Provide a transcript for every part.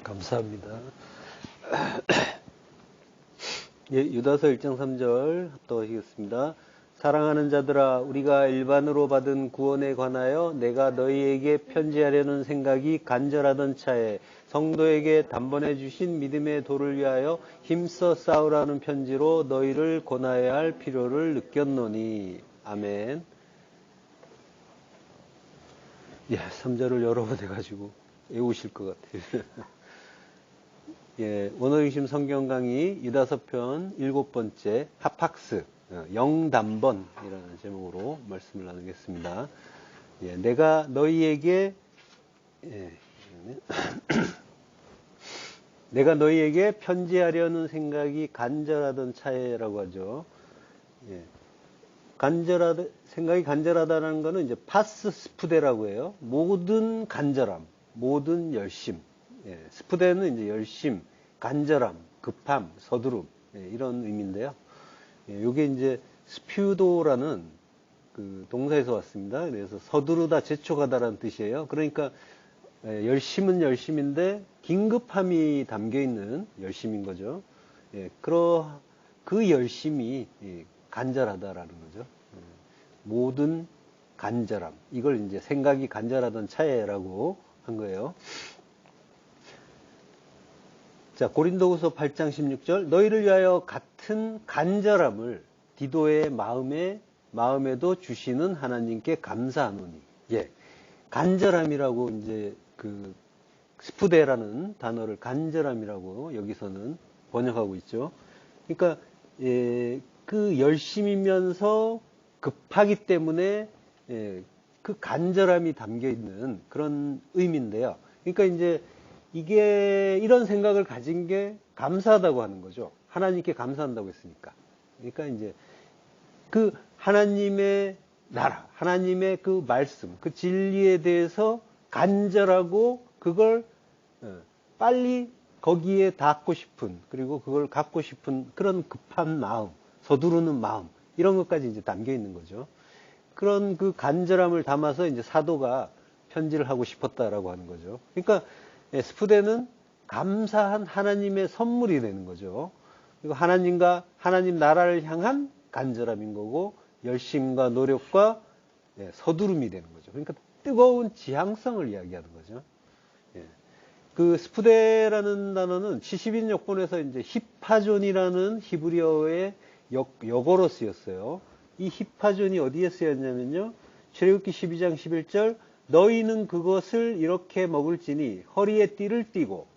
감사합니다. 예, 유다서 1장 3절 합독하시겠습니다. 사랑하는 자들아, 우리가 일반으로 받은 구원에 관하여 내가 너희에게 편지하려는 생각이 간절하던 차에 성도에게 단번에 주신 믿음의 도를 위하여 힘써 싸우라는 편지로 너희를 권하여야 할 필요를 느꼈노니. 아멘. 예, 3절을 여러 번 해가지고 외우실 것 같아요. 예, 원어중심 성경 강의 유다서 편 7번째 하팍스 영단번이라는 제목으로 말씀을 나누겠습니다. 예, 내가 너희에게 내가 너희에게 편지하려는 생각이 간절하던 차에라고 하죠. 예, 생각이 간절하다는 것은 이제 파스 스푸데라고 해요. 모든 간절함, 모든 열심. 예, 스푸데는 이제 열심, 간절함, 급함, 서두름, 예, 이런 의미인데요. 예, 요게 이제 스퓨도라는 그 동사에서 왔습니다. 그래서 서두르다, 재촉하다라는 뜻이에요. 그러니까 예, 열심은 열심인데 긴급함이 담겨 있는 열심인 거죠. 예, 그 열심이 예, 간절하다라는 거죠. 예, 모든 간절함, 이걸 이제 생각이 간절하던 차에라고 한 거예요. 자, 고린도후서 8장 16절 너희를 위하여 같은 간절함을 디도의 마음에도 주시는 하나님께 감사하노니. 예, 간절함이라고 이제 그 스푸데라는 단어를 간절함이라고 여기서는 번역하고 있죠. 그러니까 예, 그 열심이면서 급하기 때문에 예, 그 간절함이 담겨 있는 그런 의미인데요. 그러니까 이제 이게 이런 생각을 가진 게 감사하다고 하는 거죠. 하나님께 감사한다고 했으니까. 그러니까 이제 그 하나님의 나라, 하나님의 그 말씀, 그 진리에 대해서 간절하고 그걸 빨리 거기에 닿고 싶은, 그리고 그걸 갖고 싶은 그런 급한 마음, 서두르는 마음, 이런 것까지 이제 담겨 있는 거죠. 그런 그 간절함을 담아서 이제 사도가 편지를 하고 싶었다라고 하는 거죠. 그러니까 스푸데는 감사한 하나님의 선물이 되는 거죠. 그리고 하나님 나라를 향한 간절함인 거고, 열심과 노력과 서두름이 되는 거죠. 그러니까 뜨거운 지향성을 이야기하는 거죠. 그 스푸데라는 단어는 70인 역본에서 이제 히파존이라는 히브리어의 역어로 쓰였어요. 이 히파존이 어디에 쓰였냐면요. 출애굽기 12장 11절 너희는 그것을 이렇게 먹을지니 허리에 띠를 띠고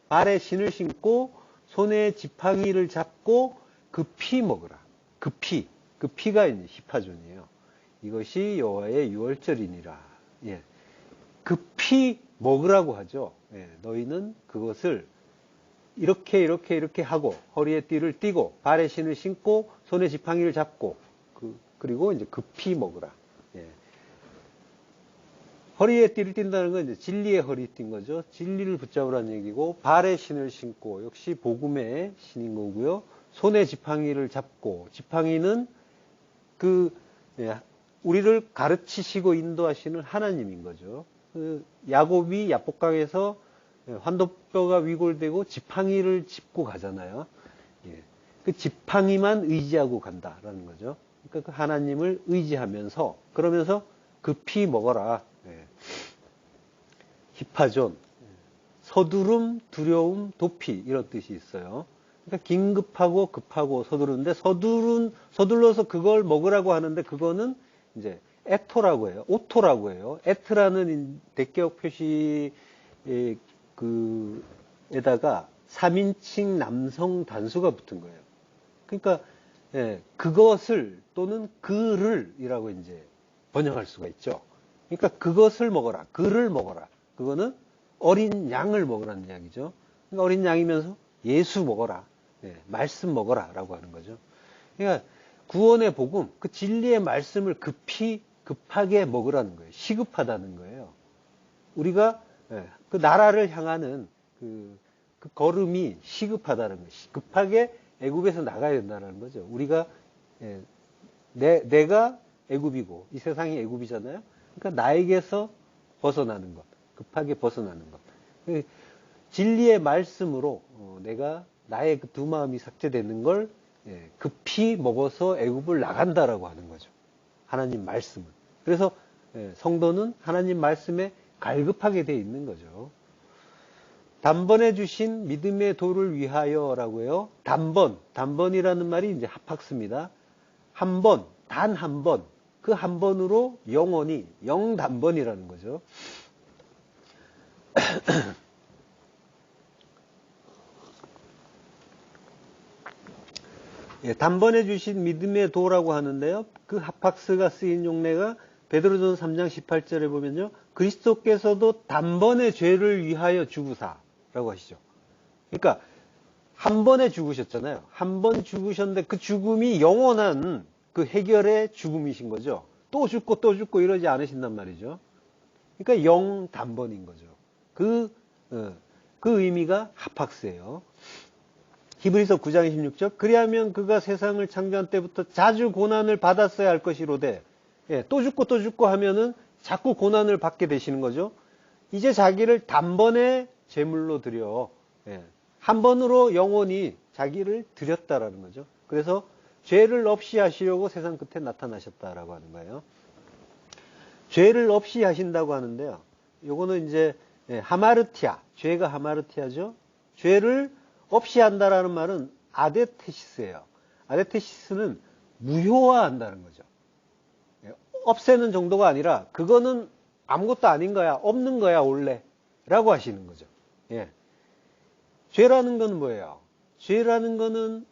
발에 신을 신고 손에 지팡이를 잡고 급히 먹으라. 그 피가 이제 히파존이에요. 이것이 여호와의 유월절이니라. 예. 급히 먹으라고 하죠. 예. 너희는 그것을 이렇게 하고 허리에 띠를 띠고 발에 신을 신고 손에 지팡이를 잡고 그리고 이제 급히 먹으라. 예. 허리에 띠를 띈다는 건 이제 진리의 허리 띈 거죠. 진리를 붙잡으라는 얘기고, 발에 신을 신고, 역시 복음의 신인 거고요. 손에 지팡이를 잡고, 지팡이는 우리를 가르치시고 인도하시는 하나님인 거죠. 야곱이 야복강에서 환도뼈가 위골되고 지팡이를 짚고 가잖아요. 예. 그 지팡이만 의지하고 간다라는 거죠. 그러니까 그 하나님을 의지하면서, 그러면서 급히 먹어라. 예. 히파존, 서두름, 두려움, 도피, 이런 뜻이 있어요. 그러니까 긴급하고 급하고 서두르는데, 서둘러서 그걸 먹으라고 하는데, 그거는 이제 에토라고 해요. 오토라고 해요. 에트라는 대개역 표시 에다가 3인칭 남성 단수가 붙은 거예요. 그러니까 그것을 또는 그를 이라고 이제 번역할 수가 있죠. 그러니까 그것을 먹어라, 그를 먹어라. 그거는 어린 양을 먹으라는 이야기죠. 그러니까 어린 양이면서 예수 먹어라, 말씀 먹어라라고 하는 거죠. 그러니까 구원의 복음, 그 진리의 말씀을 급하게 먹으라는 거예요. 시급하다는 거예요. 우리가 그 나라를 향하는 그 걸음이 시급하다는 거예요. 급하게 애굽에서 나가야 된다는 거죠. 우리가 내가 애굽이고 이 세상이 애굽이잖아요. 그러니까 나에게서 벗어나는 것, 급하게 벗어나는 것. 진리의 말씀으로 내가 나의 그 두 마음이 삭제되는 걸 급히 먹어서 애굽을 나간다라고 하는 거죠. 하나님 말씀을. 그래서 성도는 하나님 말씀에 갈급하게 돼 있는 거죠. 단번에 주신 믿음의 도를 위하여라고요. 단번이라는 말이 이제 합학습니다. 한 번, 단 한 번, 그 한 번으로 영원히 영단번이라는 거죠. 단번에 주신 믿음의 도라고 하는데요. 그 합학스가 쓰인 용례가 베드로전서 3장 18절에 보면요. 그리스도께서도 단번에 죄를 위하여 죽으사라고 하시죠. 그러니까 한 번에 죽으셨잖아요. 한 번 죽으셨는데 그 죽음이 영원한 그 해결의 죽음이신 거죠. 또 죽고 또 죽고 이러지 않으신단 말이죠. 그러니까 영단번인 거죠. 그 의미가 합학스예요. 히브리서 9장 26절 그리하면 그가 세상을 창조한 때부터 자주 고난을 받았어야 할 것이로되 또 죽고 또 죽고 하면은 자꾸 고난을 받게 되시는 거죠. 이제 자기를 단번에 제물로 드려 한 번으로 영원히 자기를 드렸다라는 거죠. 그래서 죄를 없이 하시려고 세상 끝에 나타나셨다라고 하는 거예요. 죄를 없이 하신다고 하는데요. 요거는 이제 하마르티아, 죄가 하마르티아죠. 죄를 없이 한다라는 말은 아데테시스예요. 아데테시스는 무효화한다는 거죠. 없애는 정도가 아니라 그거는 아무것도 아닌 거야, 없는 거야 원래 라고 하시는 거죠. 죄라는 건 뭐예요? 죄라는 거는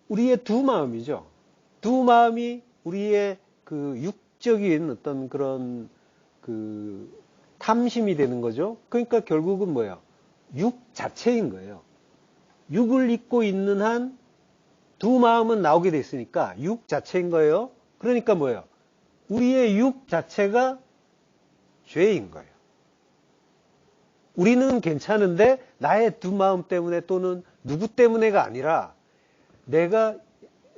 우리의 두 마음이죠. 두 마음이 우리의 그 육적인 어떤 그런 그 탐심이 되는 거죠. 그러니까 결국은 뭐예요? 육 자체인 거예요. 육을 입고 있는 한 두 마음은 나오게 됐으니까 육 자체인 거예요. 그러니까 뭐예요? 우리의 육 자체가 죄인 거예요. 우리는 괜찮은데 나의 두 마음 때문에 또는 누구 때문에가 아니라 내가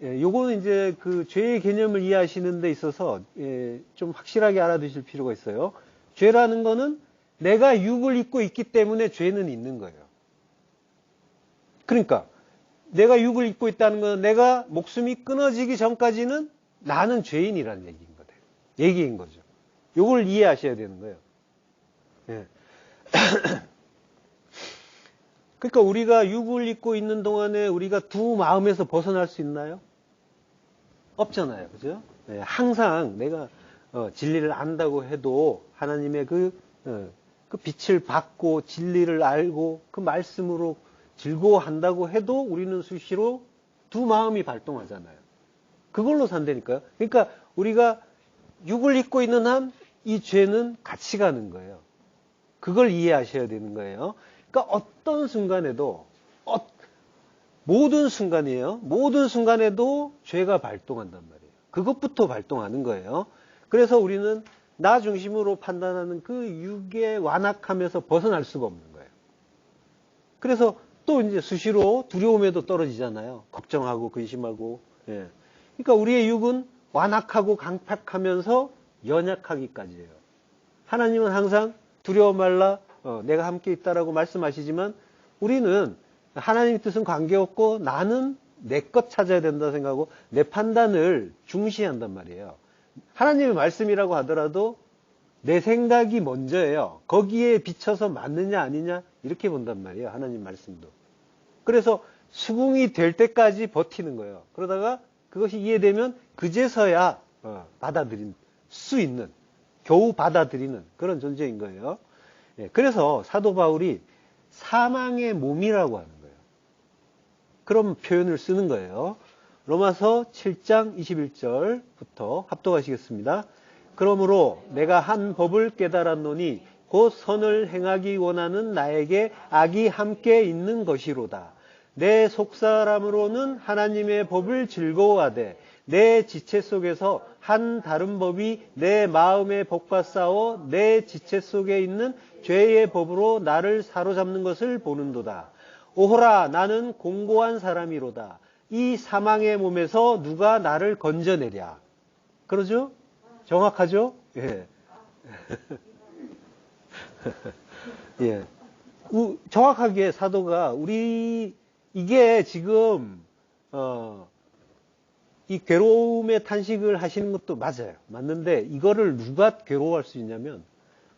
요거는 이제 그 죄의 개념을 이해하시는 데 있어서 좀 확실하게 알아두실 필요가 있어요. 죄라는 거는 내가 육을 입고 있기 때문에 죄는 있는 거예요. 그러니까 내가 육을 입고 있다는 건 내가 목숨이 끊어지기 전까지는 나는 죄인이라는 얘기인 거죠. 요걸 이해하셔야 되는 거예요. 그러니까 우리가 육을 입고 있는 동안에 우리가 두 마음에서 벗어날 수 있나요? 없잖아요. 그죠? 항상 내가 진리를 안다고 해도 하나님의 그 빛을 받고 진리를 알고 그 말씀으로 즐거워한다고 해도 우리는 수시로 두 마음이 발동하잖아요. 그걸로 산다니까요. 그러니까 우리가 육을 입고 있는 한 이 죄는 같이 가는 거예요. 그걸 이해하셔야 되는 거예요. 그러니까 어떤 순간에도 모든 순간이에요. 모든 순간에도 죄가 발동한단 말이에요. 그것부터 발동하는 거예요. 그래서 우리는 나 중심으로 판단하는 그 육의 완악함에서 벗어날 수가 없는 거예요. 그래서 또 이제 수시로 두려움에도 떨어지잖아요. 걱정하고 근심하고. 그러니까 우리의 육은 완악하고 강팍하면서 연약하기까지 해요. 하나님은 항상 두려워 말라 내가 함께 있다라고 말씀하시지만 우리는 하나님의 뜻은 관계없고 나는 내 것 찾아야 된다 생각하고 내 판단을 중시한단 말이에요. 하나님의 말씀이라고 하더라도 내 생각이 먼저예요. 거기에 비춰서 맞느냐 아니냐 이렇게 본단 말이에요. 하나님 말씀도. 그래서 수긍이 될 때까지 버티는 거예요. 그러다가 그것이 이해되면 그제서야 받아들일 수 있는, 겨우 받아들이는 그런 존재인 거예요. 그래서 사도 바울이 사망의 몸이라고 하는 거예요. 그런 표현을 쓰는 거예요. 로마서 7장 21절부터 합독하시겠습니다. 그러므로 내가 한 법을 깨달았노니 곧 선을 행하기 원하는 나에게 악이 함께 있는 것이로다. 내 속사람으로는 하나님의 법을 즐거워하되 내 지체 속에서 한 다른 법이 내 마음의 법과 싸워 내 지체 속에 있는 죄의 법으로 나를 사로잡는 것을 보는도다. 오호라 나는 공고한 사람이로다. 이 사망의 몸에서 누가 나를 건져내랴. 그러죠? 정확하죠? 예. 예. 정확하게 사도가 이게 지금, 이 괴로움의 탄식을 하시는 것도 맞아요. 맞는데 이거를 누가 괴로워할 수 있냐면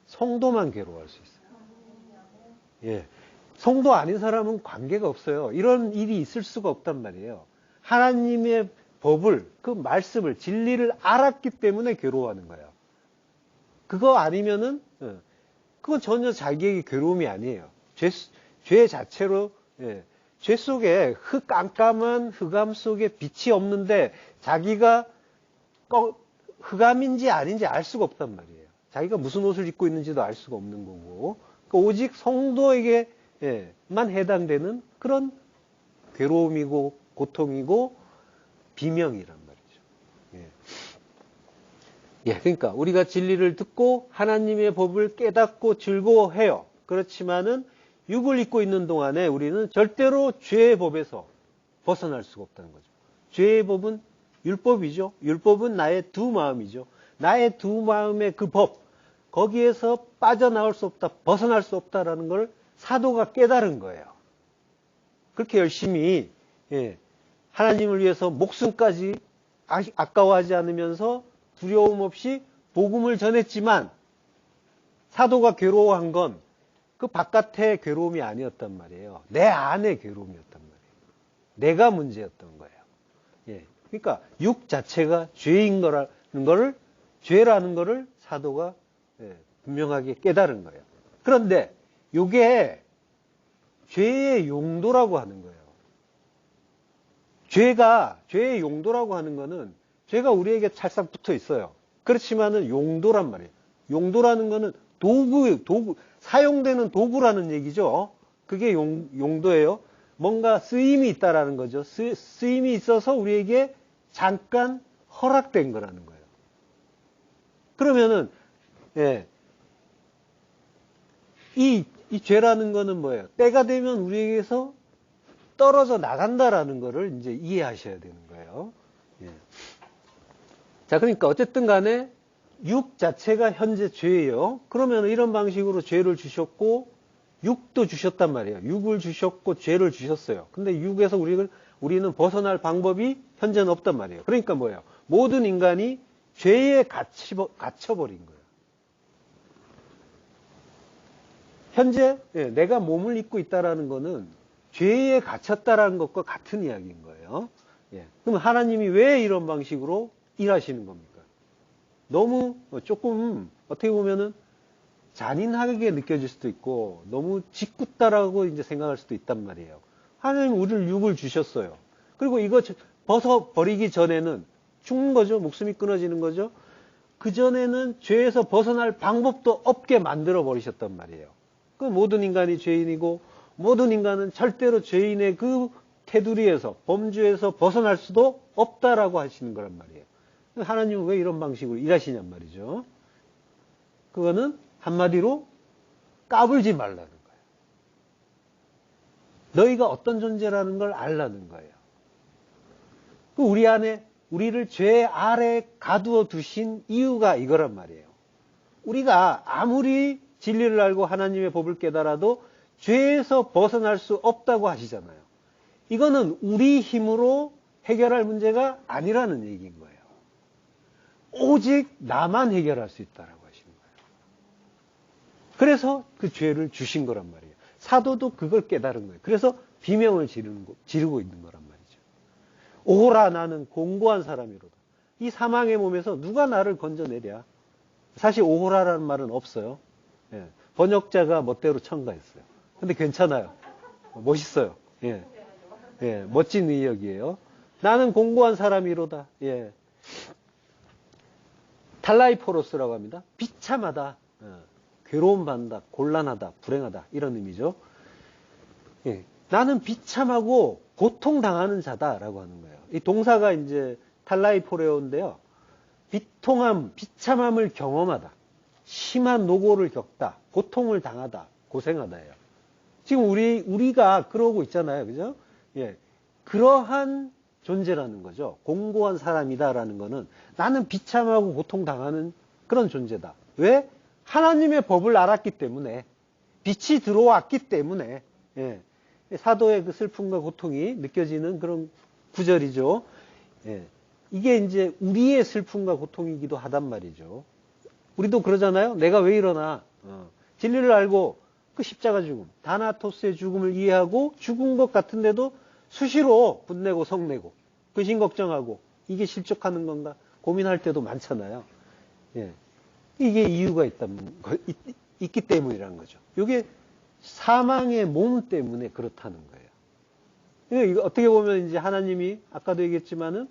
성도만 괴로워할 수 있어요. 예. 성도 아닌 사람은 관계가 없어요. 이런 일이 있을 수가 없단 말이에요. 하나님의 법을, 그 말씀을, 진리를 알았기 때문에 괴로워하는 거예요. 그거 아니면은, 그건 전혀 자기에게 괴로움이 아니에요. 죄 자체로, 죄 속에 깜깜한 흑암 속에 빛이 없는데 자기가 흑암인지 아닌지 알 수가 없단 말이에요. 자기가 무슨 옷을 입고 있는지도 알 수가 없는 거고, 오직 성도에게만 해당되는 그런 괴로움이고 고통이고 비명이란 말이죠. 그러니까 우리가 진리를 듣고 하나님의 법을 깨닫고 즐거워해요. 그렇지만은 육을 입고 있는 동안에 우리는 절대로 죄의 법에서 벗어날 수가 없다는 거죠. 죄의 법은 율법이죠. 율법은 나의 두 마음이죠. 나의 두 마음의 그 법, 거기에서 빠져나올 수 없다, 벗어날 수 없다라는 걸 사도가 깨달은 거예요. 그렇게 열심히 하나님을 위해서 목숨까지 아까워하지 않으면서 두려움 없이 복음을 전했지만 사도가 괴로워한 건 그 바깥의 괴로움이 아니었단 말이에요. 내 안의 괴로움이었단 말이에요. 내가 문제였던 거예요. 그러니까 육 자체가 죄인 거라는 거를, 죄라는 거를 사도가 분명하게 깨달은 거예요. 그런데 이게 죄의 용도라고 하는 거예요. 죄의 용도라고 하는 거는 죄가 우리에게 찰싹 붙어 있어요. 그렇지만은 용도란 말이에요. 용도라는 거는 도구, 사용되는 도구라는 얘기죠. 그게 용도예요. 뭔가 쓰임이 있다라는 거죠. 쓰임이 있어서 우리에게 잠깐 허락된 거라는 거예요. 그러면은, 이 죄라는 거는 뭐예요? 때가 되면 우리에게서 떨어져 나간다라는 거를 이제 이해하셔야 되는 거예요. 자, 그러니까 어쨌든 간에 육 자체가 현재 죄예요. 그러면 이런 방식으로 죄를 주셨고 육도 주셨단 말이에요. 육을 주셨고 죄를 주셨어요. 근데 육에서 우리는 벗어날 방법이 현재는 없단 말이에요. 그러니까 뭐예요? 모든 인간이 죄에 갇혀버린 거예요. 현재 내가 몸을 입고 있다라는 거는 죄에 갇혔다라는 것과 같은 이야기인 거예요. 그럼 하나님이 왜 이런 방식으로 일하시는 겁니까? 너무 조금 어떻게 보면은 잔인하게 느껴질 수도 있고 너무 짓궂다라고 이제 생각할 수도 있단 말이에요. 하나님 우리를 육을 주셨어요. 그리고 이거 벗어버리기 전에는 죽는 거죠. 목숨이 끊어지는 거죠. 그전에는 죄에서 벗어날 방법도 없게 만들어 버리셨단 말이에요. 그 모든 인간이 죄인이고 모든 인간은 절대로 죄인의 그 테두리에서 범주에서 벗어날 수도 없다라고 하시는 거란 말이에요. 하나님은 왜 이런 방식으로 일하시냔 말이죠. 그거는 한마디로 까불지 말라는 거예요. 너희가 어떤 존재라는 걸 알라는 거예요. 우리 안에 우리를 죄 아래 가두어 두신 이유가 이거란 말이에요. 우리가 아무리 진리를 알고 하나님의 법을 깨달아도 죄에서 벗어날 수 없다고 하시잖아요. 이거는 우리 힘으로 해결할 문제가 아니라는 얘기인 거예요. 오직 나만 해결할 수 있다라고 하시는 거예요. 그래서 그 죄를 주신 거란 말이에요. 사도도 그걸 깨달은 거예요. 그래서 비명을 지르고 있는 거란 말이죠. 오라 나는 공고한 사람이로다. 이 사망의 몸에서 누가 나를 건져내랴. 사실 오호라라는 말은 없어요. 번역자가 멋대로 첨가했어요. 근데 괜찮아요. 멋있어요. 멋진 의역이에요. 나는 공고한 사람이로다. 탈라이포로스라고 합니다. 비참하다, 괴로움받는다, 곤란하다, 불행하다 이런 의미죠. 나는 비참하고 고통당하는 자다라고 하는 거예요. 이 동사가 이제 탈라이포레오인데요. 비참함을 경험하다, 심한 노고를 겪다, 고통을 당하다, 고생하다예요. 지금 우리가 그러고 있잖아요, 그죠? 그러한 존재라는 거죠. 공고한 사람이다라는 거는 나는 비참하고 고통당하는 그런 존재다. 왜? 하나님의 법을 알았기 때문에 빛이 들어왔기 때문에, 예. 사도의 그 슬픔과 고통이 느껴지는 그런 구절이죠. 예. 이게 이제 우리의 슬픔과 고통이기도 하단 말이죠. 우리도 그러잖아요. 내가 왜 이러나. 진리를 알고 그 십자가 죽음, 다나토스의 죽음을 이해하고 죽은 것 같은데도 수시로 분내고 성내고 근심 걱정하고 이게 실족하는 건가 고민할 때도 많잖아요. 예. 이게 이유가 있기 때문이라는 거죠. 이게 사망의 몸 때문에 그렇다는 거예요. 이거 어떻게 보면 이제 하나님이 아까도 얘기했지만은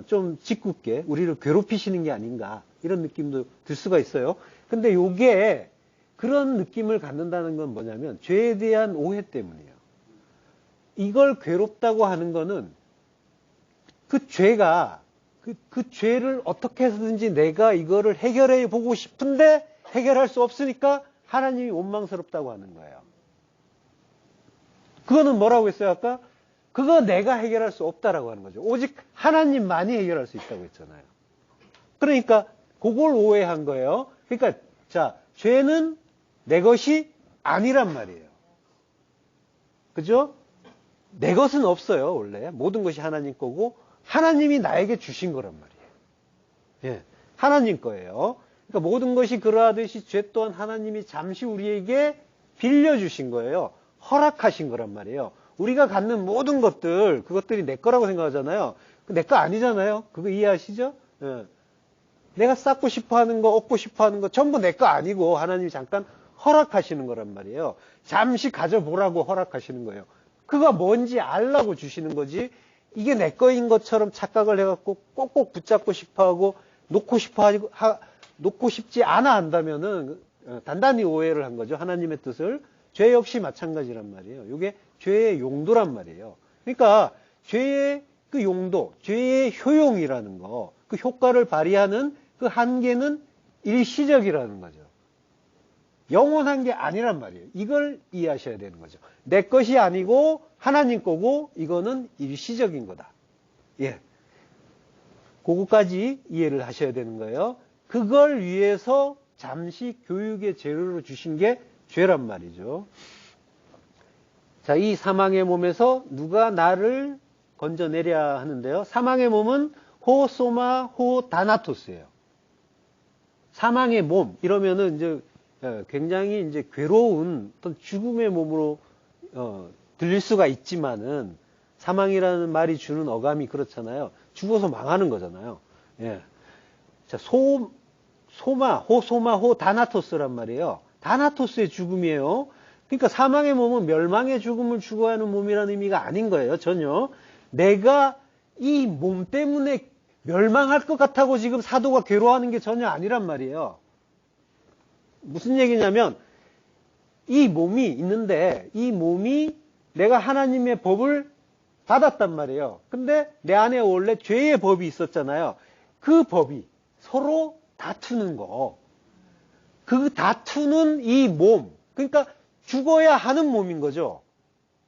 좀 짓궂게 우리를 괴롭히시는 게 아닌가 이런 느낌도 들 수가 있어요. 근데 요게 그런 느낌을 갖는다는 건 뭐냐면 죄에 대한 오해 때문이에요. 이걸 괴롭다고 하는 거는 그 죄가 그 죄를 어떻게 해서든지 내가 이거를 해결해 보고 싶은데 해결할 수 없으니까 하나님이 원망스럽다고 하는 거예요. 그거는 뭐라고 했어요 아까? 그거 내가 해결할 수 없다라고 하는 거죠. 오직 하나님만이 해결할 수 있다고 했잖아요. 그러니까 그걸 오해한 거예요. 그러니까 자, 죄는 내 것이 아니란 말이에요. 그죠? 내 것은 없어요, 원래. 모든 것이 하나님 거고 하나님이 나에게 주신 거란 말이에요. 예. 하나님 거예요. 그러니까 모든 것이 그러하듯이 죄 또한 하나님이 잠시 우리에게 빌려주신 거예요. 허락하신 거란 말이에요. 우리가 갖는 모든 것들, 그것들이 내 거라고 생각하잖아요. 내 거 아니잖아요. 그거 이해하시죠? 예. 내가 쌓고 싶어 하는 거, 얻고 싶어 하는 거, 전부 내 거 아니고 하나님이 잠깐 허락하시는 거란 말이에요. 잠시 가져보라고 허락하시는 거예요. 그가 뭔지 알라고 주시는 거지, 이게 내 거인 것처럼 착각을 해갖고 꼭꼭 붙잡고 싶어 하고, 놓고 싶지 않아 한다면은, 단단히 오해를 한 거죠. 하나님의 뜻을. 죄 역시 마찬가지란 말이에요. 이게 죄의 용도란 말이에요. 그러니까 죄의 그 용도, 죄의 효용이라는 거, 그 효과를 발휘하는 그 한계는 일시적이라는 거죠. 영원한 게 아니란 말이에요. 이걸 이해하셔야 되는 거죠. 내 것이 아니고 하나님 거고 이거는 일시적인 거다. 예. 그거까지 이해를 하셔야 되는 거예요. 그걸 위해서 잠시 교육의 재료로 주신 게 죄란 말이죠. 자, 이 사망의 몸에서 누가 나를 건져내랴 하는데요. 사망의 몸은 호소마 호다나토스예요. 사망의 몸 이러면은 이제 굉장히 이제 괴로운 어떤 죽음의 몸으로 들릴 수가 있지만은 사망이라는 말이 주는 어감이 그렇잖아요. 죽어서 망하는 거잖아요. 예. 자, 호소마 호다나토스란 말이에요. 다나토스의 죽음이에요. 그러니까 사망의 몸은 멸망의 죽음을 죽어야 하는 몸이라는 의미가 아닌 거예요. 전혀. 내가 이 몸 때문에 멸망할 것 같다고 지금 사도가 괴로워하는 게 전혀 아니란 말이에요. 무슨 얘기냐면 이 몸이 있는데 이 몸이 내가 하나님의 법을 받았단 말이에요. 근데 내 안에 원래 죄의 법이 있었잖아요. 그 법이 서로 다투는 거. 그 다투는 이 몸. 그러니까 죽어야 하는 몸인 거죠.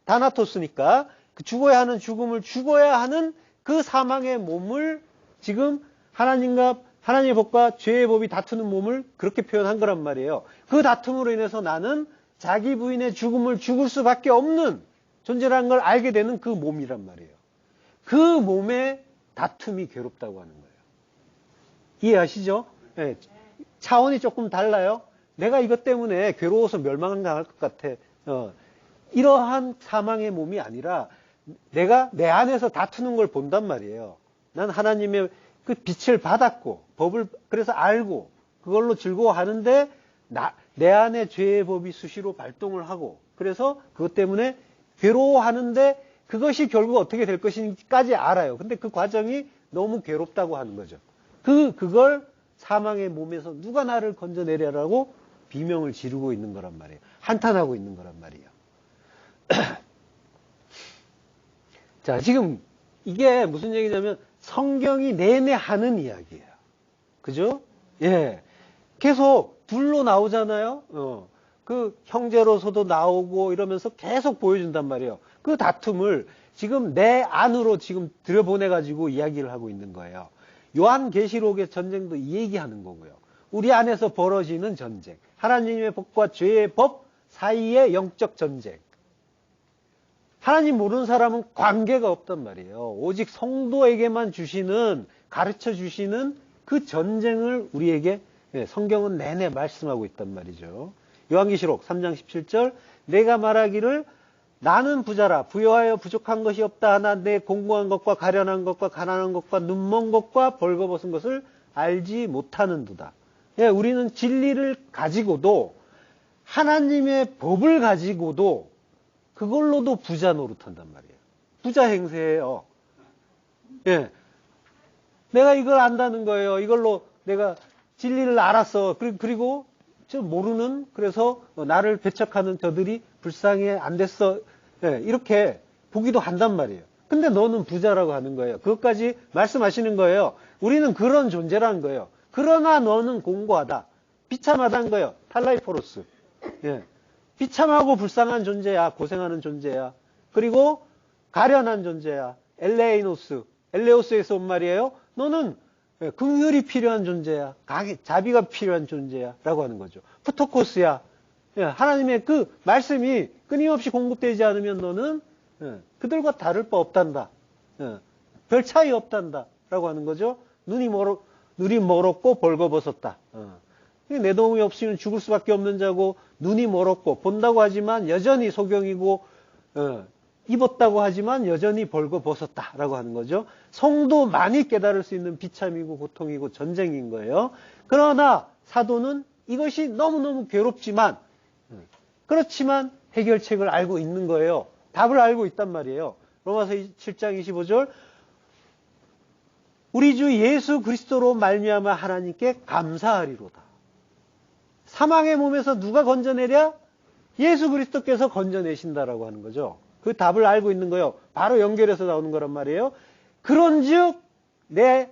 다나토스니까. 그 죽어야 하는 죽음을 죽어야 하는 그 사망의 몸을 지금 하나님의 법과 죄의 법이 다투는 몸을 그렇게 표현한 거란 말이에요. 그 다툼으로 인해서 나는 자기 부인의 죽음을 죽을 수밖에 없는 존재라는 걸 알게 되는 그 몸이란 말이에요. 그 몸의 다툼이 괴롭다고 하는 거예요. 이해하시죠? 네. 차원이 조금 달라요. 내가 이것 때문에 괴로워서 멸망당할 것 같아. 이러한 사망의 몸이 아니라 내가 내 안에서 다투는 걸 본단 말이에요. 난 하나님의 그 빛을 받았고 법을 그래서 알고 그걸로 즐거워하는데 내 안에 죄의 법이 수시로 발동을 하고 그래서 그것 때문에 괴로워하는데 그것이 결국 어떻게 될 것인지까지 알아요. 근데 그 과정이 너무 괴롭다고 하는 거죠. 그걸 사망의 몸에서 누가 나를 건져내려라고 비명을 지르고 있는 거란 말이에요. 한탄하고 있는 거란 말이에요. 자, 지금 이게 무슨 얘기냐면 성경이 내내 하는 이야기예요. 그죠? 예. 계속 둘로 나오잖아요. 그 형제로서도 나오고 이러면서 계속 보여준단 말이에요. 그 다툼을 지금 내 안으로 지금 들여보내가지고 이야기를 하고 있는 거예요. 요한계시록의 전쟁도 이 얘기하는 거고요. 우리 안에서 벌어지는 전쟁. 하나님의 법과 죄의 법, 사이의 영적 전쟁. 하나님 모르는 사람은 관계가 없단 말이에요. 오직 성도에게만 주시는, 가르쳐 주시는 그 전쟁을 우리에게 성경은 내내 말씀하고 있단 말이죠. 요한계시록 3장 17절, 내가 말하기를 나는 부자라 부여하여 부족한 것이 없다 하나 내 공고한 것과 가련한 것과 가난한 것과 눈먼 것과 벌거벗은 것을 알지 못하는도다. 우리는 진리를 가지고도 하나님의 법을 가지고도 그걸로도 부자 노릇한단 말이에요. 부자 행세예요. 예. 내가 이걸 안다는 거예요. 이걸로 내가 진리를 알았어. 그리고 저 모르는, 그래서 나를 배척하는 저들이 불쌍해 안 됐어. 예, 이렇게 보기도 한단 말이에요. 근데 너는 부자라고 하는 거예요. 그것까지 말씀하시는 거예요. 우리는 그런 존재라는 거예요. 그러나 너는 공고하다. 비참하다는 거예요. 탈라이포로스. 예. 비참하고 불쌍한 존재야. 고생하는 존재야. 그리고 가련한 존재야. 엘레오스에서 온 말이에요. 너는 긍휼이 필요한 존재야. 자비가 필요한 존재야. 라고 하는 거죠. 푸토코스야. 하나님의 그 말씀이 끊임없이 공급되지 않으면 너는 그들과 다를 바 없단다. 별 차이 없단다. 라고 하는 거죠. 눈이 멀었고 벌거벗었다. 내 도움이 없이는 죽을 수밖에 없는 자고, 눈이 멀었고 본다고 하지만 여전히 소경이고, 입었다고 하지만 여전히 벌거벗었다 라고 하는 거죠. 성도 많이 깨달을 수 있는 비참이고 고통이고 전쟁인 거예요. 그러나 사도는 이것이 너무너무 괴롭지만, 그렇지만 해결책을 알고 있는 거예요. 답을 알고 있단 말이에요. 로마서 7장 25절, 우리 주 예수 그리스도로 말미암아 하나님께 감사하리로다. 사망의 몸에서 누가 건져내랴? 예수 그리스도께서 건져내신다라고 하는 거죠. 그 답을 알고 있는 거예요. 바로 연결해서 나오는 거란 말이에요. 그런즉 내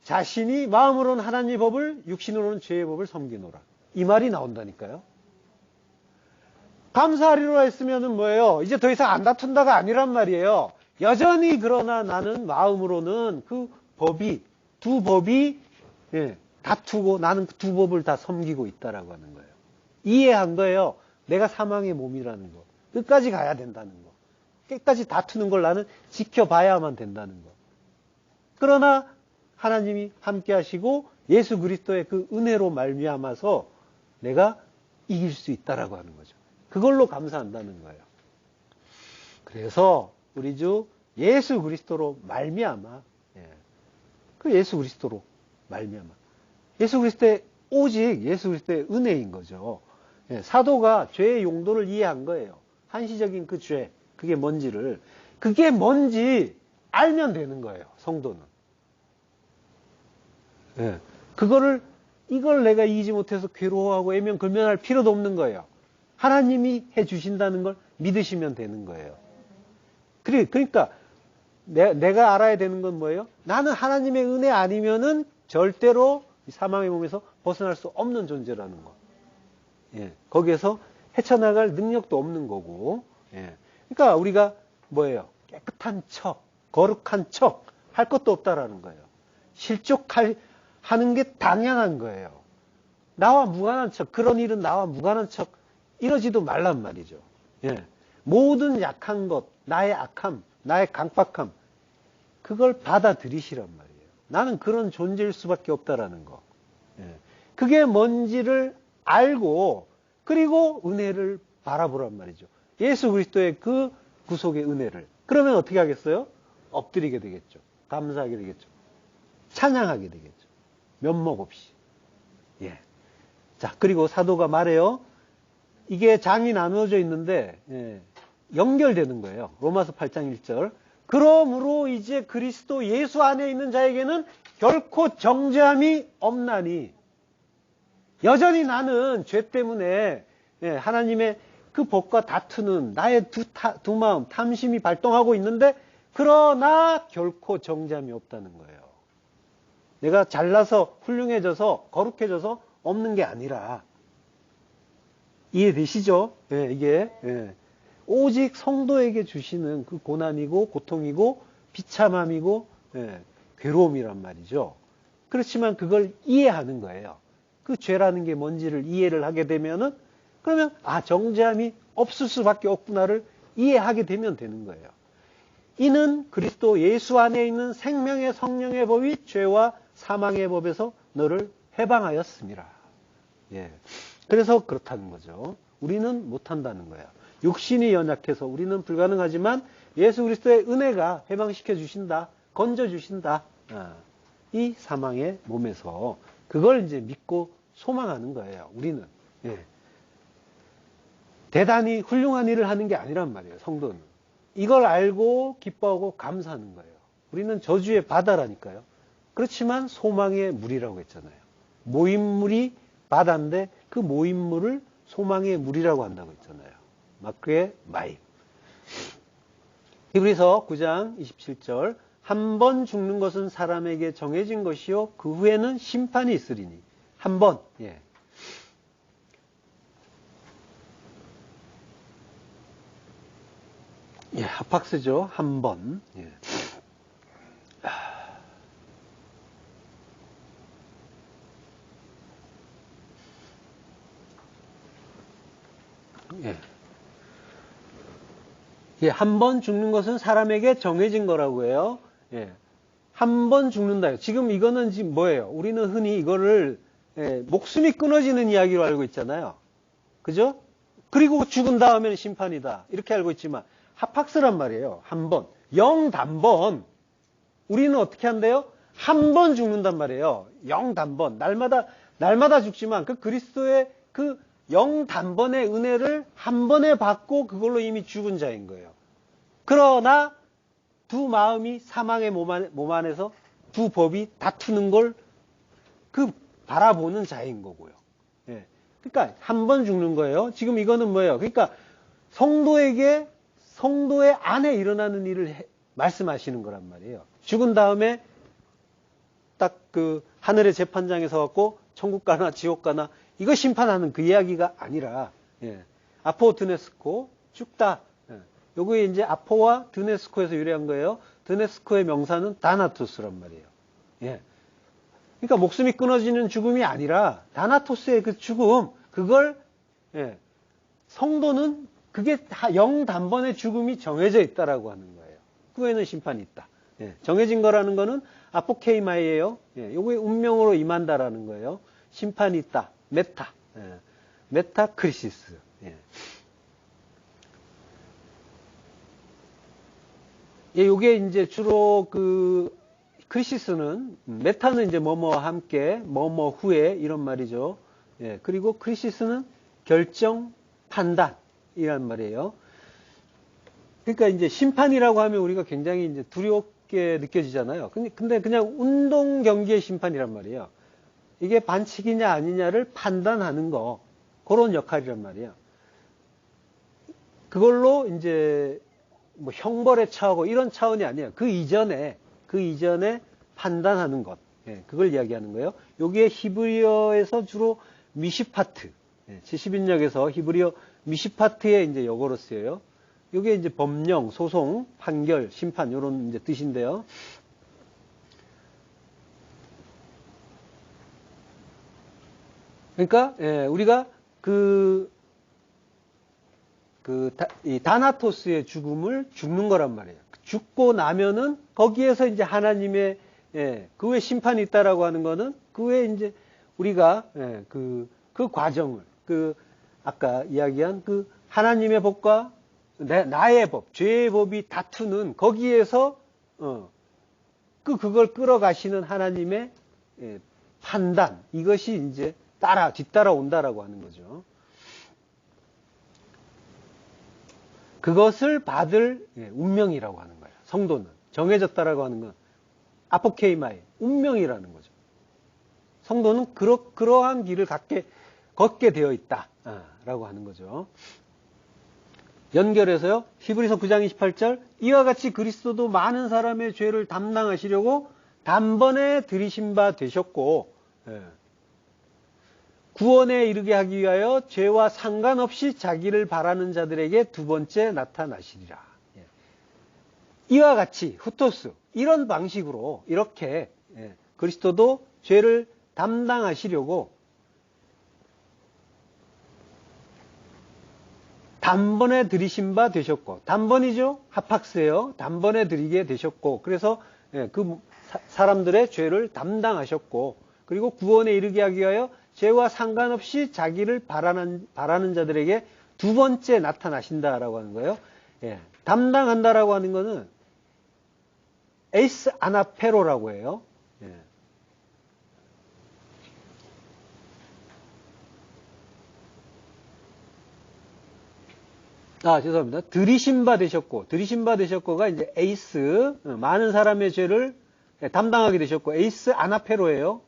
자신이 마음으로는 하나님의 법을, 육신으로는 죄의 법을 섬기노라. 이 말이 나온다니까요. 감사하리로라 했으면은 뭐예요? 이제 더 이상 안 다툰다가 아니란 말이에요. 여전히 그러나 나는 마음으로는 그 법이, 두 법이 다투고 나는 그 두 법을 다 섬기고 있다라고 하는 거예요. 이해한 거예요. 내가 사망의 몸이라는 거. 끝까지 가야 된다는 거. 끝까지 다투는 걸 나는 지켜봐야만 된다는 거. 그러나 하나님이 함께 하시고 예수 그리스도의 그 은혜로 말미암아서 내가 이길 수 있다라고 하는 거죠. 그걸로 감사한다는 거예요. 그래서 우리 주 예수 그리스도로 말미암아, 그 예수 그리스도로 말미암아, 예수 그리스도의, 오직 예수 그리스도의 은혜인 거죠. 사도가 죄의 용도를 이해한 거예요. 한시적인 그 죄, 그게 뭔지를, 그게 뭔지 알면 되는 거예요, 성도는. 이걸 내가 이기지 못해서 괴로워하고 애면 걸면할 필요도 없는 거예요. 하나님이 해주신다는 걸 믿으시면 되는 거예요. 그러니까 내가 알아야 되는 건 뭐예요? 나는 하나님의 은혜 아니면은 절대로 사망의 몸에서 벗어날 수 없는 존재라는 거. 거기에서 헤쳐나갈 능력도 없는 거고. 그러니까 우리가 뭐예요? 깨끗한 척, 거룩한 척 할 것도 없다라는 거예요. 하는 게 당연한 거예요. 나와 무관한 척, 그런 일은 나와 무관한 척 이러지도 말란 말이죠. 모든 약한 것, 나의 악함, 나의 강박함, 그걸 받아들이시란 말이에요. 나는 그런 존재일 수밖에 없다라는 거. 그게 뭔지를 알고, 그리고 은혜를 바라보란 말이죠. 예수 그리스도의 그 구속의 은혜를. 그러면 어떻게 하겠어요? 엎드리게 되겠죠. 감사하게 되겠죠. 찬양하게 되겠죠. 면목 없이. 자, 그리고 사도가 말해요. 이게 장이 나누어져 있는데 연결되는 거예요. 로마서 8장 1절. 그러므로 이제 그리스도 예수 안에 있는 자에게는 결코 정죄함이 없나니. 여전히 나는 죄 때문에 하나님의 그 법과 다투는 나의 두 마음, 탐심이 발동하고 있는데, 그러나 결코 정죄함이 없다는 거예요. 내가 잘나서 훌륭해져서 거룩해져서 없는 게 아니라. 이해되시죠? 이게 오직 성도에게 주시는 그 고난이고 고통이고 비참함이고 괴로움이란 말이죠. 그렇지만 그걸 이해하는 거예요. 그 죄라는 게 뭔지를 이해를 하게 되면은 그러면 정죄함이 없을 수밖에 없구나를 이해하게 되면 되는 거예요. 이는 그리스도 예수 안에 있는 생명의 성령의 법이 죄와 사망의 법에서 너를 해방하였습니다. 예. 그래서 그렇다는 거죠. 우리는 못한다는 거예요. 육신이 연약해서 우리는 불가능하지만 예수 그리스도의 은혜가 해방시켜 주신다. 건져 주신다. 이 사망의 몸에서 그걸 이제 믿고 소망하는 거예요. 우리는. 예. 대단히 훌륭한 일을 하는 게 아니란 말이에요. 성도는. 이걸 알고 기뻐하고 감사하는 거예요. 우리는 저주의 바다라니까요. 그렇지만 소망의 물이라고 했잖아요. 모임물이 바다인데 그 모임물을 소망의 물이라고 한다고 했잖아요. 마크의 마임. 히브리서 9장 27절 한 번 죽는 것은 사람에게 정해진 것이요 그 후에는 심판이 있으리니 한 번. 예. 예, 하팍스죠. 한 번. 예. 예. 예, 한 번 죽는 것은 사람에게 정해진 거라고 해요. 예. 한 번 죽는다. 지금 이거는 지금 뭐예요? 우리는 흔히 이거를 목숨이 끊어지는 이야기로 알고 있잖아요. 그죠? 그리고 죽은 다음에는 심판이다. 이렇게 알고 있지만 하팍스란 말이에요. 한 번. 영단번. 우리는 어떻게 한대요? 한 번 죽는단 말이에요. 영단번. 날마다 죽지만 그 그리스도의 그 영단번의 은혜를 한 번에 받고 그걸로 이미 죽은 자인 거예요. 그러나 두 마음이 사망의 몸 안에서 두 법이 다투는 걸 그 바라보는 자인 거고요. 예. 그러니까 한 번 죽는 거예요. 지금 이거는 뭐예요? 그러니까 성도의 안에 일어나는 일을 말씀하시는 거란 말이에요. 죽은 다음에 딱 그 하늘의 재판장에 서 갖고 천국 가나 지옥 가나 이거 심판하는 그 이야기가 아니라 아포 드네스코 죽다. 요게 이제 아포와 드네스코에서 유래한 거예요. 드네스코의 명사는 다나토스란 말이에요. 예. 그러니까 목숨이 끊어지는 죽음이 아니라 다나토스의 그 죽음, 그걸 성도는 그게 영단번의 죽음이 정해져 있다라고 하는 거예요. 그 후에는 심판이 있다. 정해진 거라는 거는 아포케이마이예요. 요게 운명으로 임한다라는 거예요. 심판이 있다. 메타크리시스. 요게 이제 주로 그 크리시스는 메타는 이제 뭐뭐와 함께 뭐뭐 후에 이런 말이죠. 그리고 크리시스는 결정 판단이란 말이에요. 그러니까 이제 심판이라고 하면 우리가 굉장히 이제 두렵게 느껴지잖아요. 근데 그냥 운동 경기의 심판이란 말이에요. 이게 반칙이냐 아니냐를 판단하는 거, 그런 역할이란 말이에요. 그걸로 이제 뭐 형벌에 처하고 이런 차원이 아니에요. 그 이전에 판단하는 것, 그걸 이야기하는 거예요. 여기에 히브리어에서 주로 미시파트, 70인역에서 히브리어 미시파트에 이제 역어로 쓰여요. 이게 이제 법령, 소송, 판결, 심판 이런 이제 뜻인데요. 그러니까 우리가 이 다나토스의 죽음을 죽는 거란 말이에요. 죽고 나면은 거기에서 이제 하나님의 그 외에 심판이 있다라고 하는 거는 그 외에 이제 우리가 그 과정을 아까 이야기한 그 하나님의 법과 나의 법, 죄의 법이 다투는 거기에서 그걸 끌어가시는 하나님의 판단, 이것이 이제 뒤따라 온다라고 하는 거죠. 그것을 받을 운명이라고 하는 거예요. 성도는 정해졌다라고 하는 건 아포케이마의 운명이라는 거죠. 성도는 그러한 길을 걷게 되어 있다라고 하는 거죠. 연결해서요. 히브리서 9장 28절 이와 같이 그리스도도 많은 사람의 죄를 담당하시려고 단번에 들이신 바 되셨고 구원에 이르게 하기 위하여 죄와 상관없이 자기를 바라는 자들에게 두 번째 나타나시리라. 이와 같이 후토스 이런 방식으로 이렇게 그리스도도 죄를 담당하시려고 단번에 들이신 바 되셨고, 단번이죠? 합학세요. 단번에 드리게 되셨고, 그래서 그 사람들의 죄를 담당하셨고, 그리고 구원에 이르게 하기 위하여 죄와 상관없이 자기를 바라는 자들에게 두 번째 나타나신다라고 하는 거예요. 담당한다라고 하는 거는 에이스 아나페로라고 해요. 죄송합니다. 들이신 바 되셨고가 이제 에이스, 많은 사람의 죄를 담당하게 되셨고, 에이스 아나페로예요.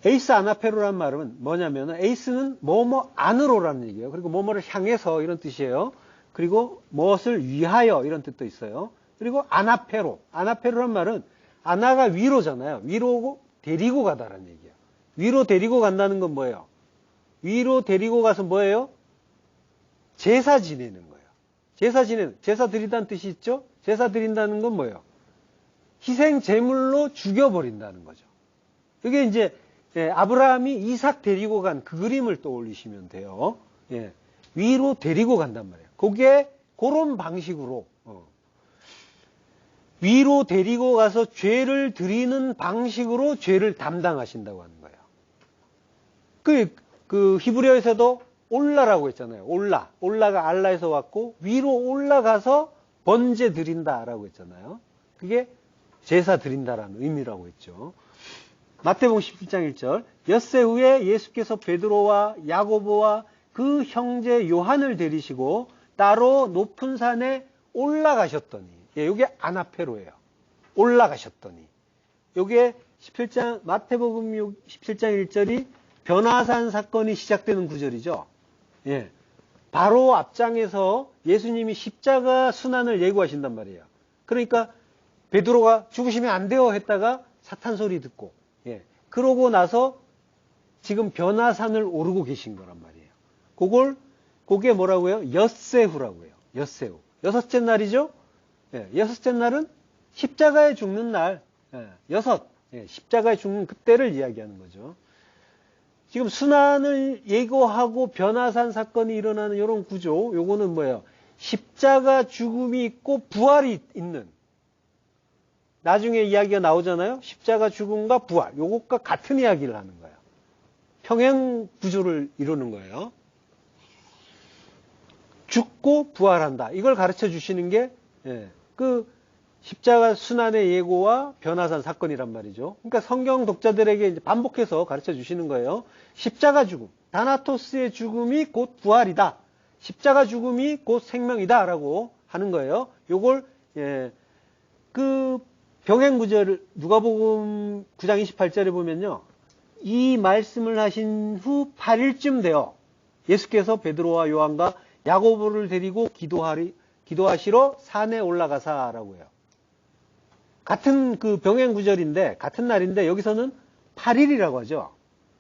에이스 아나페로란 말은 뭐냐면, 에이스는 뭐뭐 안으로라는 얘기예요. 그리고 뭐뭐를 향해서 이런 뜻이에요. 그리고 무엇을 위하여 이런 뜻도 있어요. 그리고 아나페로란 말은 아나가 위로잖아요. 위로 데리고 가다라는 얘기예요. 위로 데리고 간다는 건 뭐예요? 위로 데리고 가서 뭐예요? 제사 지내는 거예요. 제사 드린다는 뜻이 있죠? 제사 드린다는 건 뭐예요? 희생 제물로 죽여버린다는 거죠. 이게 이제 아브라함이 이삭 데리고 간 그 그림을 떠올리시면 돼요. 위로 데리고 간단 말이에요. 그게 그런 방식으로 위로 데리고 가서 죄를 드리는 방식으로 죄를 담당하신다고 하는 거예요. 그 히브리어에서도 올라라고 했잖아요. 올라가 알라에서 왔고 위로 올라가서 번제 드린다라고 했잖아요. 그게 제사 드린다라는 의미라고 했죠. 마태복음 17장 1절 엿새 후에 예수께서 베드로와 야고보와 그 형제 요한을 데리시고 따로 높은 산에 올라가셨더니, 이게 아나페로예요. 올라가셨더니, 이게 마태복음 17장 1절이 변화산 사건이 시작되는 구절이죠. 바로 앞장에서 예수님이 십자가 순환을 예고하신단 말이에요. 그러니까 베드로가 죽으시면 안 돼요 했다가 사탄 소리 듣고, 그러고 나서 지금 변화산을 오르고 계신 거란 말이에요. 그게 뭐라고요? 엿새후라고 해요. 엿새후. 여섯째 날이죠? 여섯째 날은 십자가에 죽는 날, 십자가에 죽는 그때를 이야기하는 거죠. 지금 순환을 예고하고 변화산 사건이 일어나는 이런 구조, 요거는 뭐예요? 십자가 죽음이 있고 부활이 있는, 나중에 이야기가 나오잖아요. 십자가 죽음과 부활, 요것과 같은 이야기를 하는 거예요. 평행 구조를 이루는 거예요. 죽고 부활한다. 이걸 가르쳐 주시는 게 그 십자가 순환의 예고와 변화산 사건이란 말이죠. 그러니까 성경 독자들에게 이제 반복해서 가르쳐 주시는 거예요. 십자가 죽음, 다나토스의 죽음이 곧 부활이다. 십자가 죽음이 곧 생명이다라고 하는 거예요. 요걸 그 병행 구절을 누가복음 9장 28절에 보면요. 이 말씀을 하신 후 8일쯤 되어 예수께서 베드로와 요한과 야고보를 데리고 기도하시러 산에 올라가사라고 해요. 같은 그 병행 구절인데, 같은 날인데, 여기서는 8일이라고 하죠.